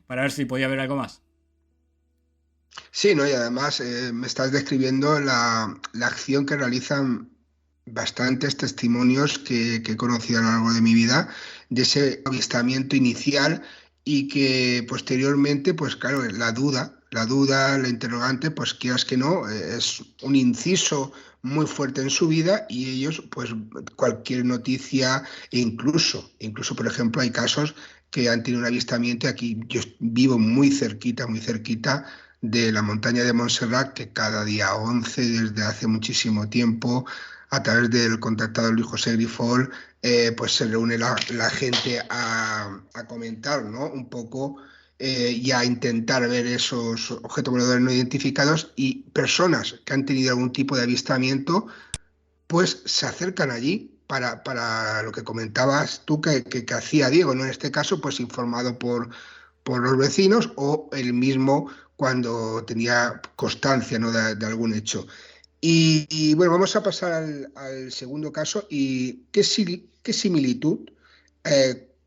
para ver si podía ver algo más. Sí, ¿no? Y además me estás describiendo la acción que realizan bastantes testimonios que he conocido a lo largo de mi vida, de ese avistamiento inicial, y que posteriormente, pues claro, la duda la duda, la interrogante, pues quieras que no, es un inciso muy fuerte en su vida y ellos, pues cualquier noticia, incluso por ejemplo, hay casos que han tenido un avistamiento. Aquí yo vivo muy cerquita de la montaña de Montserrat, que cada día 11, desde hace muchísimo tiempo, a través del contactado Luis José Grifol, pues se reúne la gente a comentar, ¿no? Un poco y a intentar ver esos objetos voladores no identificados, y personas que han tenido algún tipo de avistamiento pues se acercan allí para lo que comentabas tú que hacía Diego, ¿no? En este caso, pues informado por los vecinos o él mismo cuando tenía constancia, ¿no? de algún hecho. Y bueno, vamos a pasar al segundo caso. ¿Y qué similitud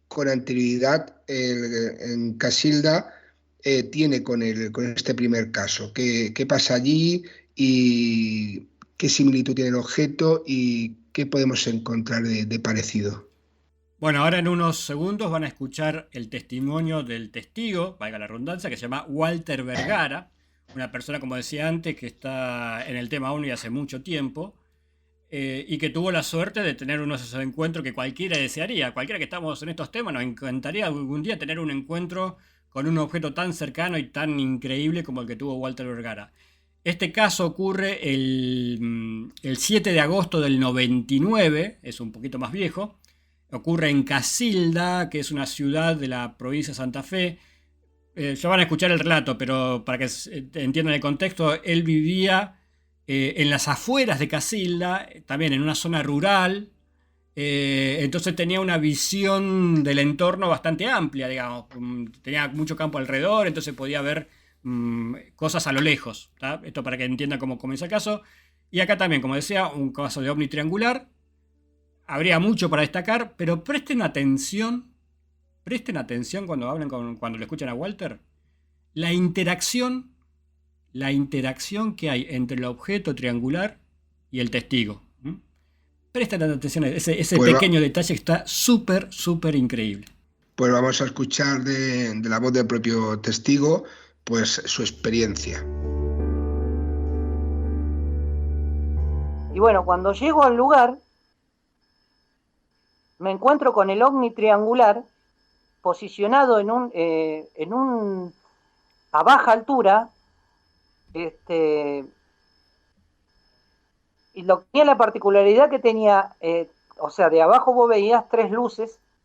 con anterioridad en Casilda tiene con este primer caso? ¿Qué pasa allí y qué similitud tiene el objeto y qué podemos encontrar de parecido? Bueno, ahora en unos segundos van a escuchar el testimonio del testigo, valga la redundancia, que se llama Walter Vergara, una persona, como decía antes, que está en el tema OVNI hace mucho tiempo y que tuvo la suerte de tener uno de esos encuentros que cualquiera desearía. Cualquiera que estamos en estos temas nos encantaría algún día tener un encuentro con un objeto tan cercano y tan increíble como el que tuvo Walter Vergara. Este caso ocurre el 7 de agosto del 99, es un poquito más viejo. Ocurre en Casilda, que es una ciudad de la provincia de Santa Fe. Ya van a escuchar el relato, pero para que entiendan el contexto, él vivía en las afueras de Casilda, también en una zona rural. Entonces tenía una visión del entorno bastante amplia, digamos. Tenía mucho campo alrededor, entonces podía ver cosas a lo lejos, ¿tá? Esto para que entiendan cómo comienza el caso. Y acá también, como decía, un caso de ovni triangular. Habría mucho para destacar, pero presten atención cuando hablen cuando le escuchan a Walter, la interacción que hay entre el objeto triangular y el testigo. Presten atención a ese Pues pequeño detalle que está súper, súper increíble. Pues vamos a escuchar de la voz del propio testigo, pues su experiencia. Y bueno, cuando llego al lugar, me encuentro con el ovni triangular posicionado a baja altura, y lo que tenía la particularidad que tenía, o sea, de abajo vos veías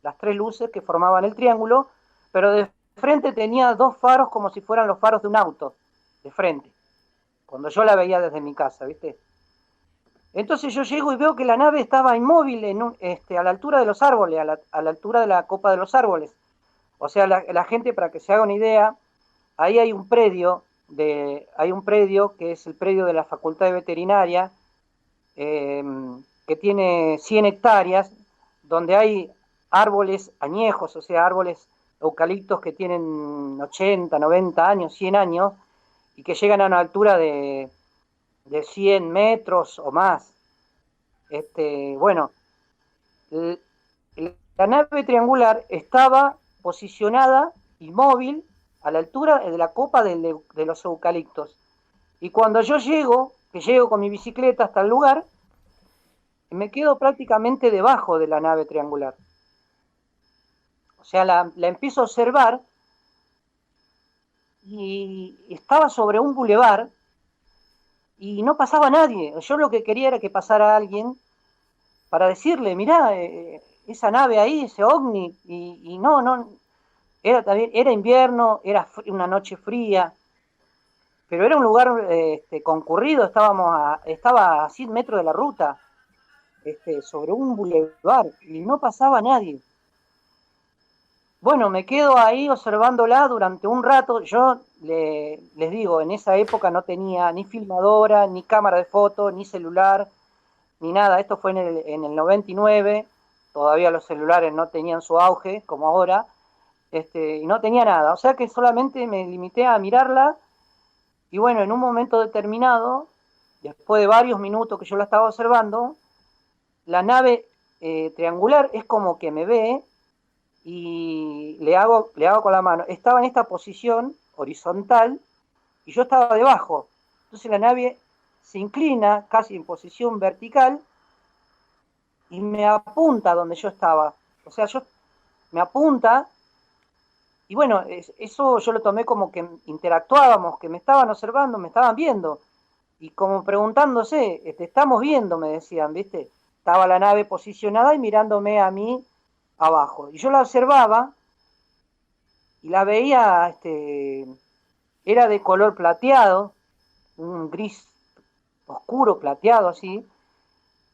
las tres luces que formaban el triángulo, pero de frente tenía dos faros como si fueran los faros de un auto, de frente, cuando yo la veía desde mi casa, ¿viste? Entonces yo llego y veo que la nave estaba inmóvil a la altura de los árboles, a la altura de la copa de los árboles. O sea, la gente, para que se haga una idea, ahí hay un predio que es el predio de la Facultad de Veterinaria, que tiene 100 hectáreas, donde hay árboles añejos, o sea, árboles eucaliptos que tienen 80, 90 años, 100 años, y que llegan a una altura de 100 metros o más. Bueno, la nave triangular estaba posicionada inmóvil a la altura de la copa de los eucaliptos. Y cuando yo llego con mi bicicleta hasta el lugar, me quedo prácticamente debajo de la nave triangular. O sea, la empiezo a observar y estaba sobre un bulevar y no pasaba nadie. Yo lo que quería era que pasara alguien para decirle, mirá, esa nave ahí, ese ovni, y no, era invierno, era una noche fría, pero era un lugar concurrido, estaba a 100 metros de la ruta, sobre un bulevar, y no pasaba nadie. Bueno, me quedo ahí observándola durante un rato. Yo les digo, en esa época no tenía ni filmadora, ni cámara de foto, ni celular, ni nada. Esto fue en el 99, todavía los celulares no tenían su auge como ahora, y no tenía nada. O sea que solamente me limité a mirarla, y bueno, en un momento determinado, después de varios minutos que yo la estaba observando, la nave triangular es como que me ve, y le hago con la mano. Estaba en esta posición horizontal, y yo estaba debajo. Entonces la nave se inclina casi en posición vertical y me apunta donde yo estaba. O sea, me apunta y bueno, eso yo lo tomé como que interactuábamos, que me estaban observando, me estaban viendo. Y como preguntándose, te estamos viendo, me decían, ¿viste? Estaba la nave posicionada y mirándome a mí abajo. Y yo la observaba y la veía, era de color plateado, un gris oscuro plateado así,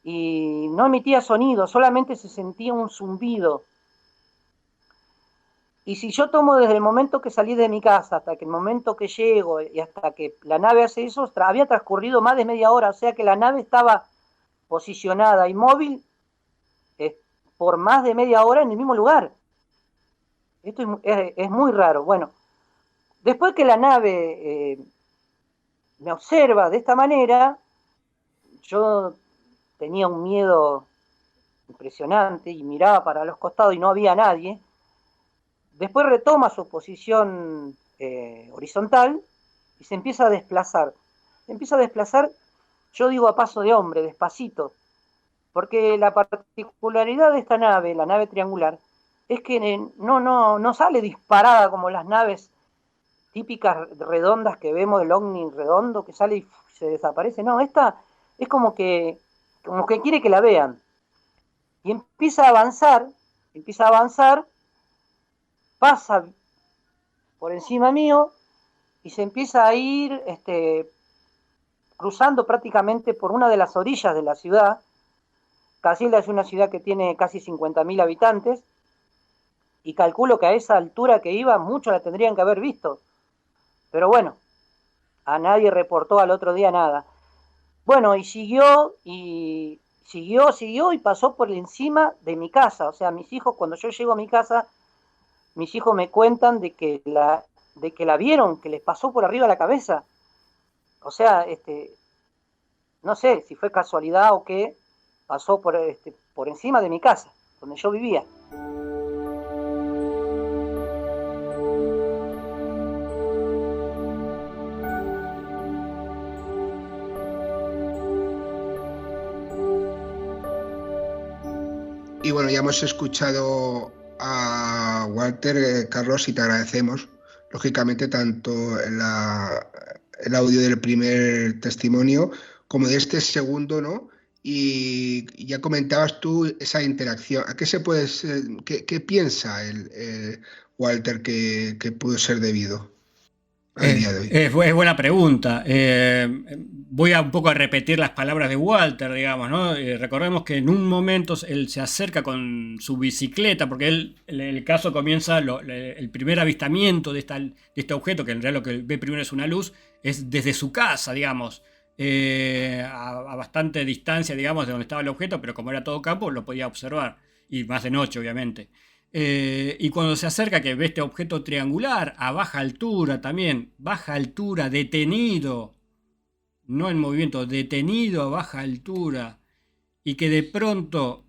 y no emitía sonido, solamente se sentía un zumbido. Y si yo tomo desde el momento que salí de mi casa hasta que el momento que llego y hasta que la nave hace eso, había transcurrido más de media hora, o sea que la nave estaba posicionada y móvil por más de media hora en el mismo lugar. Esto es muy raro. Bueno, después que la nave me observa de esta manera, yo tenía un miedo impresionante y miraba para los costados y no había nadie. Después retoma su posición horizontal y se empieza a desplazar. Se empieza a desplazar, yo digo a paso de hombre, despacito, porque la particularidad de esta nave, la nave triangular, es que no sale disparada como las naves típicas redondas que vemos, el ovni redondo que sale y se desaparece. No, esta es como que quiere que la vean. Y empieza a avanzar, pasa por encima mío y se empieza a ir cruzando prácticamente por una de las orillas de la ciudad. Casilda es una ciudad que tiene casi 50.000 habitantes y calculo que a esa altura que iba muchos la tendrían que haber visto. Pero bueno, a nadie reportó al otro día nada. Bueno, y siguió y pasó por encima de mi casa. O sea, mis hijos, cuando yo llego a mi casa, mis hijos me cuentan de que la vieron, que les pasó por arriba de la cabeza. O sea, no sé si fue casualidad o qué, pasó por encima de mi casa, donde yo vivía. Y bueno, ya hemos escuchado a Walter, Carlos, y te agradecemos, lógicamente, tanto el audio del primer testimonio como de este segundo, ¿no? Y ya comentabas tú esa interacción. ¿A qué qué piensa Walter que pudo ser debido al día de hoy? Es buena pregunta. Voy un poco a repetir las palabras de Walter, digamos, ¿no? Recordemos que en un momento él se acerca con su bicicleta, porque el caso comienza, el primer avistamiento de este objeto, que en realidad lo que ve primero es una luz, es desde su casa, digamos, a bastante distancia, digamos, de donde estaba el objeto, pero como era todo campo, lo podía observar, y más de noche, obviamente. Y cuando se acerca, que ve este objeto triangular a baja altura también, baja altura, detenido, no en movimiento, detenido a baja altura, y que de pronto,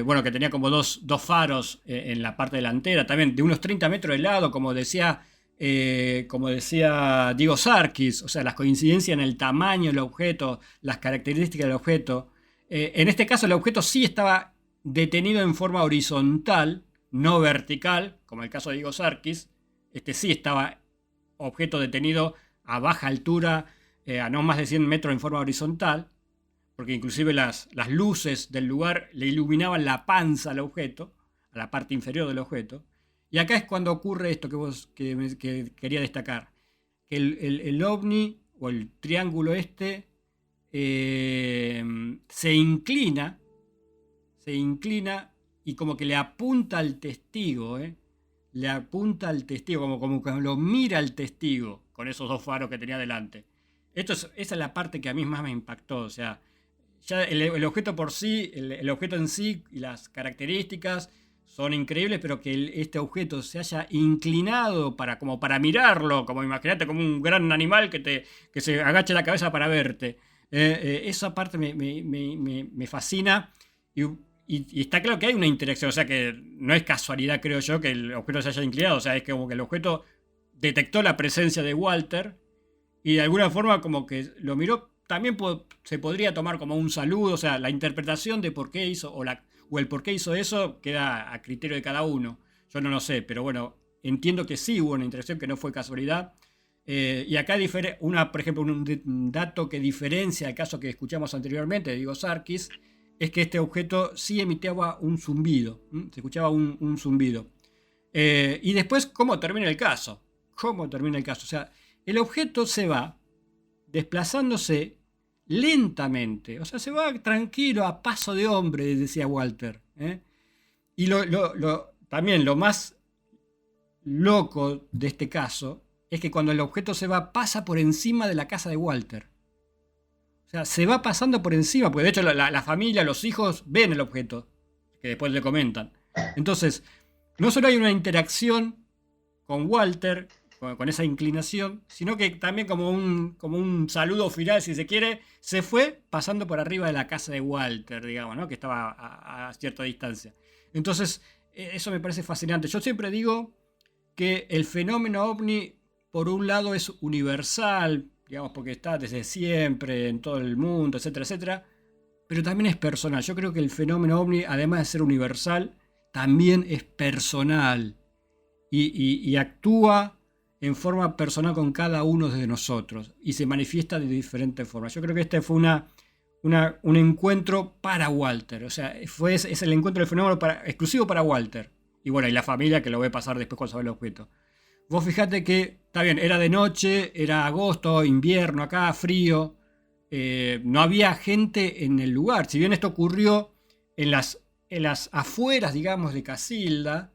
bueno, que tenía como dos faros en la parte delantera, también de unos 30 metros de lado, como decía Diego Sarkis, o sea, las coincidencias en el tamaño del objeto, las características del objeto. En este caso el objeto sí estaba detenido en forma horizontal, no vertical, como el caso de Diego Sarkis. Sí estaba objeto detenido a baja altura, a no más de 100 metros en forma horizontal, porque inclusive las luces del lugar le iluminaban la panza al objeto, a la parte inferior del objeto. Y acá es cuando ocurre esto que quería destacar, que el ovni o el triángulo se inclina y como que le apunta al testigo, le apunta al testigo, como que lo mira al testigo con esos dos faros que tenía delante. Esa es la parte que a mí más me impactó. O sea, ya el objeto por sí, el objeto en sí y las características son increíbles, pero que este objeto se haya inclinado como para mirarlo, como imagínate, como un gran animal que se agache la cabeza para verte. Esa parte me fascina y está claro que hay una interacción, o sea que no es casualidad, creo yo, que el objeto se haya inclinado, o sea, es como que el objeto detectó la presencia de Walter y de alguna forma como que lo miró, también se podría tomar como un saludo, o sea, la interpretación de por qué hizo o el por qué hizo eso queda a criterio de cada uno. Yo no lo sé, pero bueno, entiendo que sí hubo una interacción, que no fue casualidad. Y acá por ejemplo, un dato que diferencia el caso que escuchamos anteriormente de Diego Sarkis, es que este objeto sí emitía un zumbido, se escuchaba un zumbido. Y después, ¿cómo termina el caso? ¿Cómo termina el caso? O sea, el objeto se va desplazándose lentamente, o sea, se va tranquilo, a paso de hombre, decía Walter. Y también lo más loco de este caso es que cuando el objeto se va, pasa por encima de la casa de Walter. O sea, se va pasando por encima, porque de hecho la familia, los hijos ven el objeto, que después le comentan. Entonces, no solo hay una interacción con Walter, con esa inclinación, sino que también como un saludo final, si se quiere, se fue pasando por arriba de la casa de Walter, digamos, ¿no? Que estaba a cierta distancia. Entonces, eso me parece fascinante. Yo siempre digo que el fenómeno ovni, por un lado, es universal, digamos, porque está desde siempre en todo el mundo, etcétera, etcétera, pero también es personal. Yo creo que el fenómeno ovni, además de ser universal, también es personal y actúa en forma personal con cada uno de nosotros y se manifiesta de diferentes formas. Yo creo que este fue un encuentro para Walter, o sea, es el encuentro del fenómeno exclusivo para Walter. Y bueno, y la familia que lo ve pasar después cuando sabe el objeto. Vos fijate que, está bien, era de noche, era agosto, invierno acá, frío. No había gente en el lugar. Si bien esto ocurrió en las afueras, digamos, de Casilda,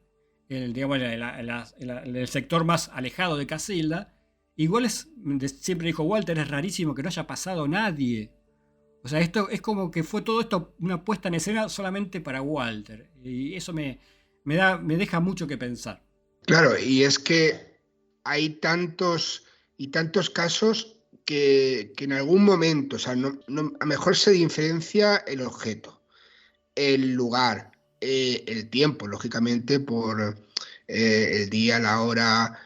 digamos, en el sector más alejado de Casilda, igual siempre dijo Walter, es rarísimo que no haya pasado nadie. O sea, esto es como que fue todo esto una puesta en escena solamente para Walter. Y eso me deja mucho que pensar. Claro, y es que hay tantos y tantos casos que en algún momento, o sea, a lo mejor se diferencia el objeto, el lugar, el tiempo, lógicamente, por el día, la hora,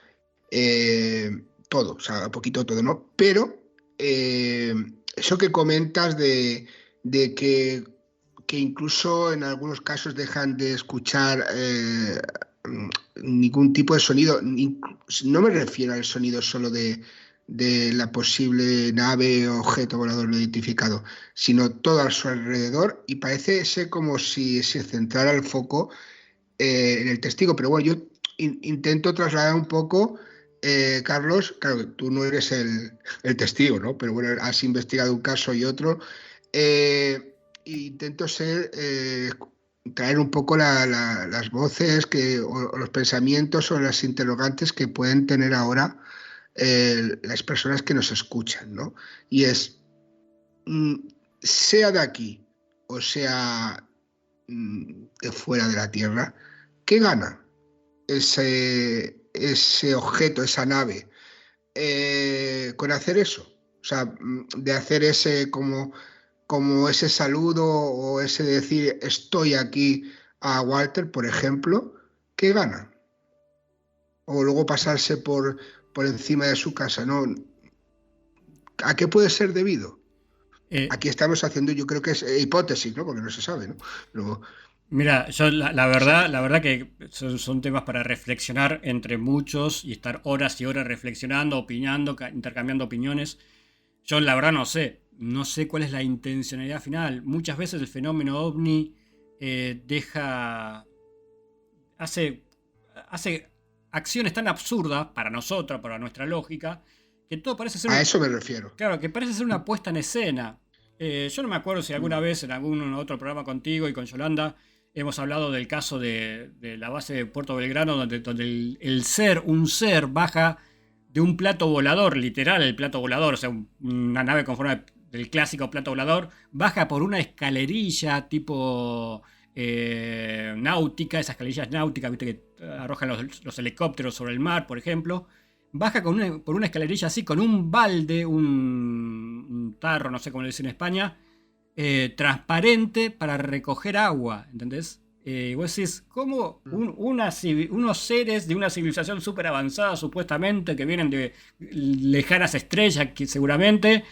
todo, o sea, un poquito todo, ¿no? Pero eso que comentas de que incluso en algunos casos dejan de escuchar ningún tipo de sonido. No me refiero al sonido solo de la posible nave o objeto volador no identificado, sino todo a su alrededor, y parece ser como si se centrara el foco en el testigo. Pero bueno, yo intento trasladar un poco, Carlos, claro que tú no eres el testigo, ¿no? Pero bueno, has investigado un caso y otro. Intento traer un poco las voces o los pensamientos o las interrogantes que pueden tener ahora las personas que nos escuchan, ¿no? Y es, sea de aquí o sea de fuera de la Tierra, ¿qué gana ese objeto, esa nave, con hacer eso? O sea, de hacer ese como ese saludo o ese decir estoy aquí a Walter, por ejemplo, ¿qué gana? O luego pasarse por encima de su casa, ¿no? ¿A qué puede ser debido? Aquí estamos haciendo, yo creo que es hipótesis, ¿no? Porque no se sabe, ¿no? Luego, mira, yo la verdad que son temas para reflexionar entre muchos y estar horas y horas reflexionando, opinando, intercambiando opiniones. Yo la verdad no sé cuál es la intencionalidad final. Muchas veces el fenómeno ovni hace acciones tan absurdas para nosotros, para nuestra lógica, que todo parece ser... A eso me refiero. Claro, que parece ser una puesta en escena. Yo no me acuerdo si alguna vez en algún otro programa contigo y con Yolanda hemos hablado del caso de la base de Puerto Belgrano, donde un ser baja de un plato volador, literal el plato volador, o sea, una nave con forma del clásico plato volador, baja por una escalerilla tipo náutica, esas escalerillas náuticas, viste, que arrojan los helicópteros sobre el mar, por ejemplo. Baja por una escalerilla así, con un balde, un tarro, no sé cómo le dicen en España, transparente para recoger agua, ¿entendés? Vos decís, ¿cómo unos seres de una civilización súper avanzada, supuestamente, que vienen de lejanas estrellas, que seguramente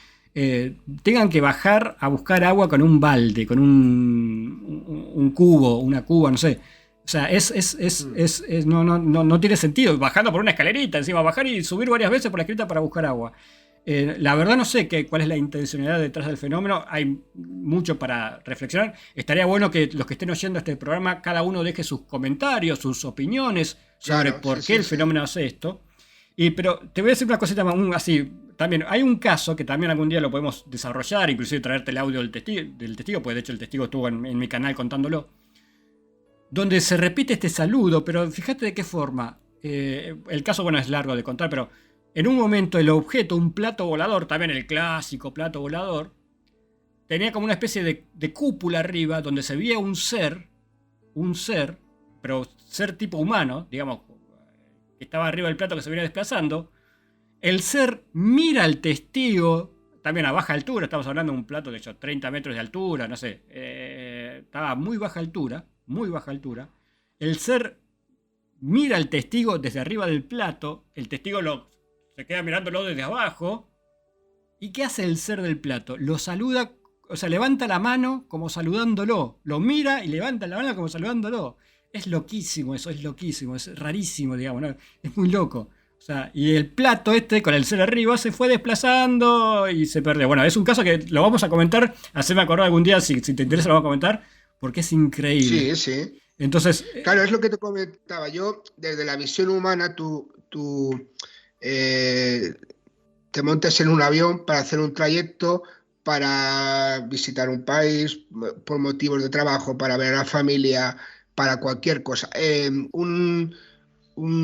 tengan que bajar a buscar agua con un balde, con un cubo, una cuba, no sé? O sea, no tiene sentido. Bajando por una escalerita, encima bajar y subir varias veces por la escalerita para buscar agua. La verdad no sé cuál es la intencionalidad detrás del fenómeno. Hay mucho para reflexionar. Estaría bueno que los que estén oyendo este programa, cada uno deje sus comentarios, sus opiniones sobre por qué el fenómeno hace esto. Pero te voy a decir una cosita más, así. También hay un caso que también algún día lo podemos desarrollar, inclusive traerte el audio del testigo, pues de hecho el testigo estuvo en mi canal contándolo, donde se repite este saludo, pero fíjate de qué forma. El caso, bueno, es largo de contar, pero en un momento el objeto, un plato volador, también el clásico plato volador, tenía como una especie de cúpula arriba donde se veía un ser, pero ser tipo humano, digamos, que estaba arriba del plato que se venía desplazando. El ser mira al testigo, también a baja altura, estamos hablando de un plato de hecho 30 metros de altura, no sé, estaba a muy baja altura. El ser mira al testigo desde arriba del plato, el testigo se queda mirándolo desde abajo. ¿Y qué hace el ser del plato? Lo saluda, o sea, levanta la mano como saludándolo, lo mira y levanta la mano como saludándolo. Es loquísimo eso, es rarísimo, digamos, ¿no? Es muy loco. O sea, y el plato con el ser arriba se fue desplazando y se perdió. Bueno, es un caso que lo vamos a comentar, haceme acordar algún día, si te interesa lo vamos a comentar, porque es increíble. Sí. Entonces, claro, es lo que te comentaba yo, desde la visión humana, tú te montas en un avión para hacer un trayecto, para visitar un país, por motivos de trabajo, para ver a la familia, para cualquier cosa.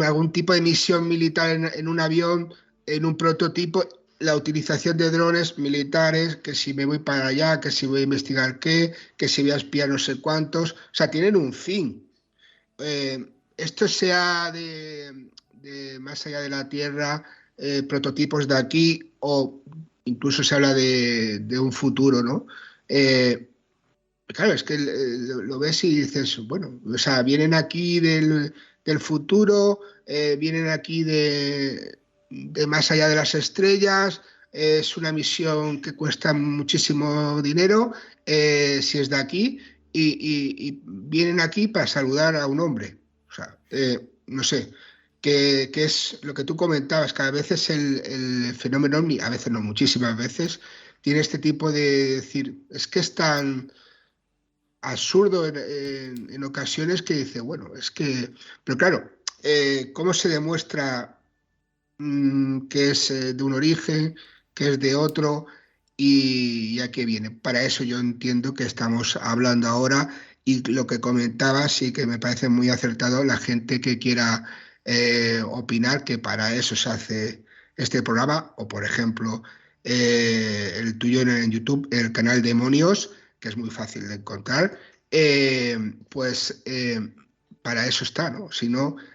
Algún tipo de misión militar en un avión, en un prototipo, la utilización de drones militares, que si me voy para allá, que si voy a investigar qué, que si voy a espiar no sé cuántos, o sea, tienen un fin. Esto sea de más allá de la Tierra, prototipos de aquí, o incluso se habla de un futuro, ¿no? Claro, es que lo ves y dices, bueno, o sea, vienen aquí del futuro, vienen aquí de más allá de las estrellas, es una misión que cuesta muchísimo dinero, si es de aquí, y vienen aquí para saludar a un hombre. O sea, no sé, que es lo que tú comentabas, que a veces el fenómeno OVNI, a veces no, muchísimas veces, tiene este tipo de decir, es que es tan absurdo en ocasiones que dice, bueno, es que... Pero claro, ¿cómo se demuestra que es de un origen, que es de otro y a qué viene? Para eso yo entiendo que estamos hablando ahora, y lo que comentabas sí que me parece muy acertado, la gente que quiera opinar, que para eso se hace este programa, o por ejemplo el tuyo en YouTube, el canal Demonios, que es muy fácil de encontrar, para eso está, ¿no?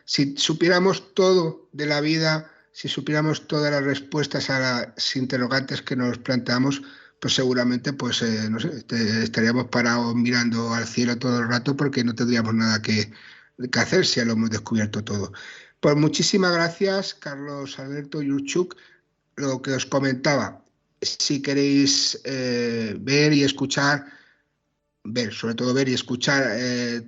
Si supiéramos todo de la vida, si supiéramos todas las respuestas a las interrogantes que nos planteamos, pues seguramente, no sé, estaríamos parados mirando al cielo todo el rato, porque no tendríamos nada que hacer si ya lo hemos descubierto todo. Pues muchísimas gracias, Carlos Alberto Yurchuk. Lo que os comentaba, si queréis sobre todo ver y escuchar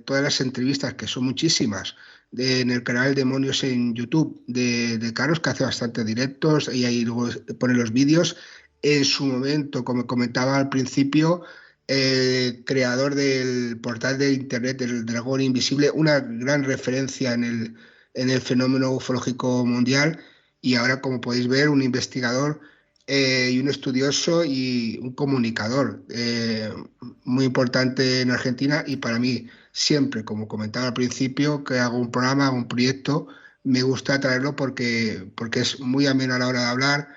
todas las entrevistas, que son muchísimas, en el canal Demonios en YouTube de Carlos, que hace bastantes directos, y ahí luego pone los vídeos. En su momento, como comentaba al principio, creador del portal de internet del Dragón Invisible, una gran referencia en el fenómeno ufológico mundial, y ahora, como podéis ver, un investigador y un estudioso y un comunicador muy importante en Argentina. Y para mí, siempre, como comentaba al principio, que hago un programa, un proyecto, me gusta traerlo porque es muy ameno a la hora de hablar,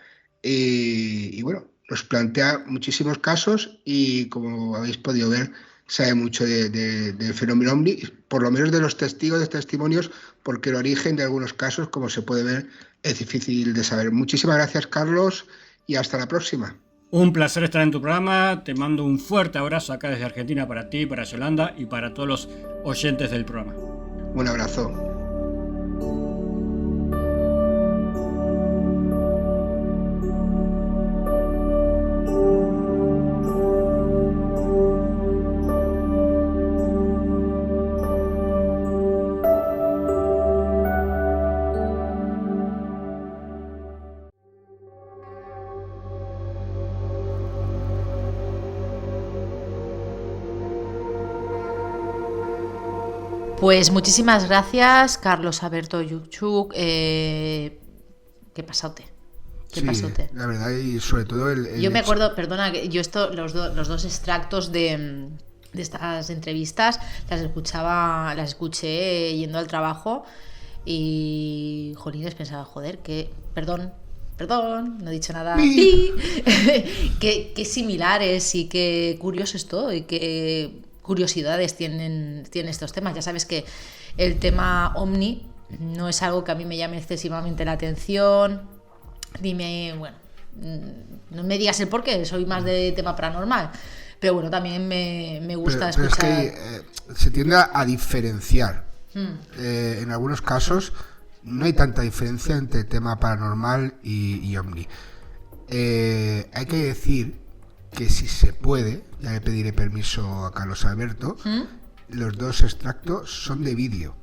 y bueno, nos plantea muchísimos casos, y como habéis podido ver, sabe mucho del fenómeno OVNI, por lo menos de los testigos, de testimonios, porque el origen de algunos casos, como se puede ver, es difícil de saber. Muchísimas gracias, Carlos, y hasta la próxima. Un placer estar en tu programa. Te mando un fuerte abrazo acá desde Argentina para ti, para Yolanda y para todos los oyentes del programa. Un abrazo. Pues muchísimas gracias, Carlos Alberto Yuchuk. ¿Qué pasote? ¿Qué pasote? La verdad, y sobre todo Yo me acuerdo, perdona, que yo los dos extractos de estas entrevistas las escuché yendo al trabajo y jolines, pensaba, joder, que perdón, no he dicho nada. Qué similares y qué curioso es todo y qué curiosidades tienen estos temas. Ya sabes que el tema OVNI no es algo que a mí me llame excesivamente la atención. No me digas el por qué, soy más de tema paranormal. Pero bueno, también me gusta escuchar. Pero es que se tiende a diferenciar. En algunos casos no hay tanta diferencia entre tema paranormal y OVNI. Hay que decir que si se puede, ya le pediré permiso a Carlos Alberto, los dos extractos son de vídeo.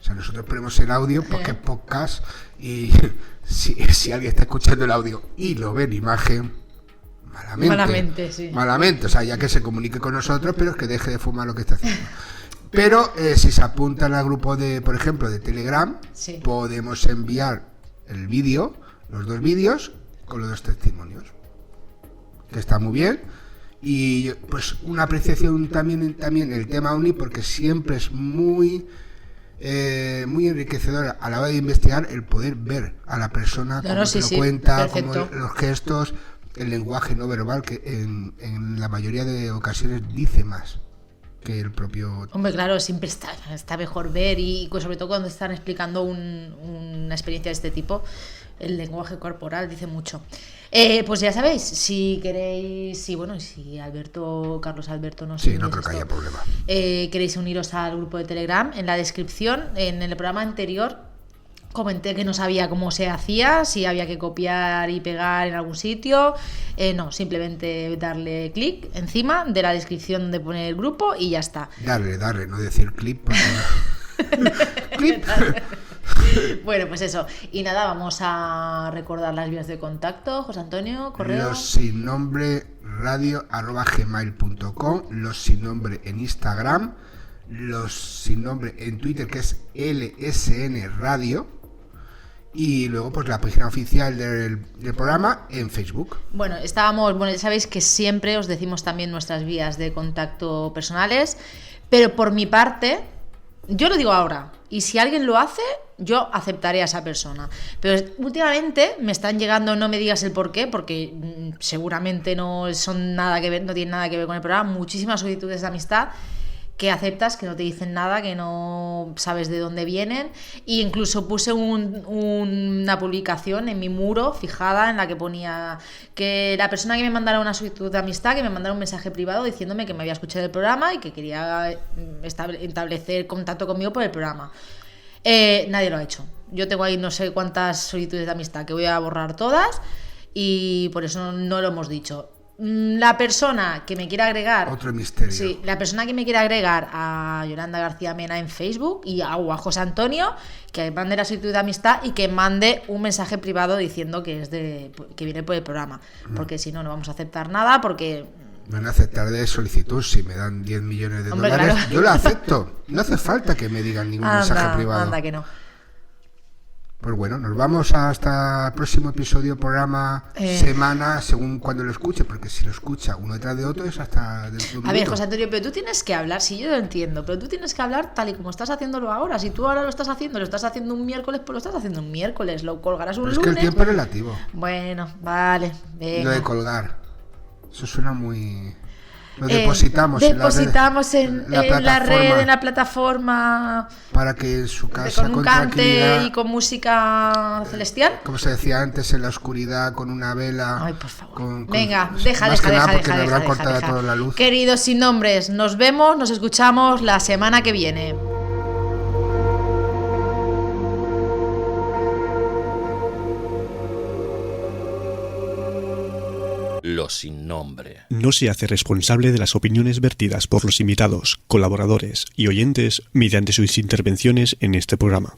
O sea, nosotros ponemos el audio porque es podcast y si alguien está escuchando el audio y lo ve en imagen, malamente, sí. Malamente, o sea, ya que se comunique con nosotros, pero es que deje de fumar lo que está haciendo. Pero si se apuntan al grupo de, por ejemplo, de Telegram, podemos enviar el vídeo, los dos vídeos, con los dos testimonios. Que está muy bien. Y pues una apreciación también el tema OVNI, porque siempre es muy enriquecedor a la hora de investigar el poder ver a la persona cómo se lo cuenta, cómo los gestos, el lenguaje no verbal, que en la mayoría de ocasiones dice más que el propio... Hombre, claro, siempre está mejor ver y sobre todo cuando están explicando una experiencia de este tipo, el lenguaje corporal dice mucho. Pues ya sabéis, si queréis, si Carlos Alberto no sé. Sí, no creo que haya problema. Queréis uniros al grupo de Telegram, en la descripción, en el programa anterior comenté que no sabía cómo se hacía, si había que copiar y pegar en algún sitio. No, simplemente darle clic encima de la descripción donde pone el grupo y ya está. Darle, no decir clip. Clip. Bueno, pues eso. Y nada, vamos a recordar las vías de contacto. José Antonio, correo. Los sin nombre radio@gmail.com, los sin nombre en Instagram, los sin nombre en Twitter, que es LSN Radio, y luego pues la página oficial del programa en Facebook. Bueno, ya sabéis que siempre os decimos también nuestras vías de contacto personales, pero por mi parte, yo lo digo ahora, y si alguien lo hace, yo aceptaré a esa persona. Pero últimamente me están llegando, no me digas el por qué, porque seguramente no tienen nada que ver con el programa, muchísimas solicitudes de amistad que aceptas, que no te dicen nada, que no sabes de dónde vienen. E incluso puse una publicación en mi muro fijada en la que ponía que la persona que me mandara una solicitud de amistad, que me mandara un mensaje privado diciéndome que me había escuchado el programa y que quería establecer contacto conmigo por el programa. Nadie lo ha hecho. Yo tengo ahí no sé cuántas solicitudes de amistad que voy a borrar todas y por eso no lo hemos dicho. La persona que me quiera agregar, otro misterio. Sí, la persona que me quiera agregar a Yolanda García Mena en Facebook o a José Antonio, que mande la solicitud de amistad y que mande un mensaje privado diciendo que viene por el programa, porque si no vamos a aceptar nada, porque van a aceptar de solicitud. Si me dan 10 millones de dólares, claro, yo la acepto. No hace falta que me digan ningún mensaje privado. Anda que no. Pues bueno, nos vamos hasta el próximo episodio, programa, semana, según cuando lo escuche, porque si lo escucha uno detrás de otro es hasta dentro de un minuto. A ver, José Antonio, pero tú tienes que hablar, sí, yo lo entiendo, pero tú tienes que hablar tal y como estás haciéndolo ahora. Si tú ahora lo estás haciendo un miércoles, pues lo estás haciendo un miércoles, lo colgarás un lunes. Es que el tiempo es relativo. Bueno, vale, venga. Lo de colgar, eso suena muy... Lo depositamos en la red, en la plataforma, para que en su casa con un cante y con música celestial. Como se decía antes, en la oscuridad, con una vela. Ay, por favor. Venga, deja. Toda la luz. Queridos sin nombres, nos vemos, nos escuchamos la semana que viene. Los sin nombre. No se hace responsable de las opiniones vertidas por los invitados, colaboradores y oyentes mediante sus intervenciones en este programa.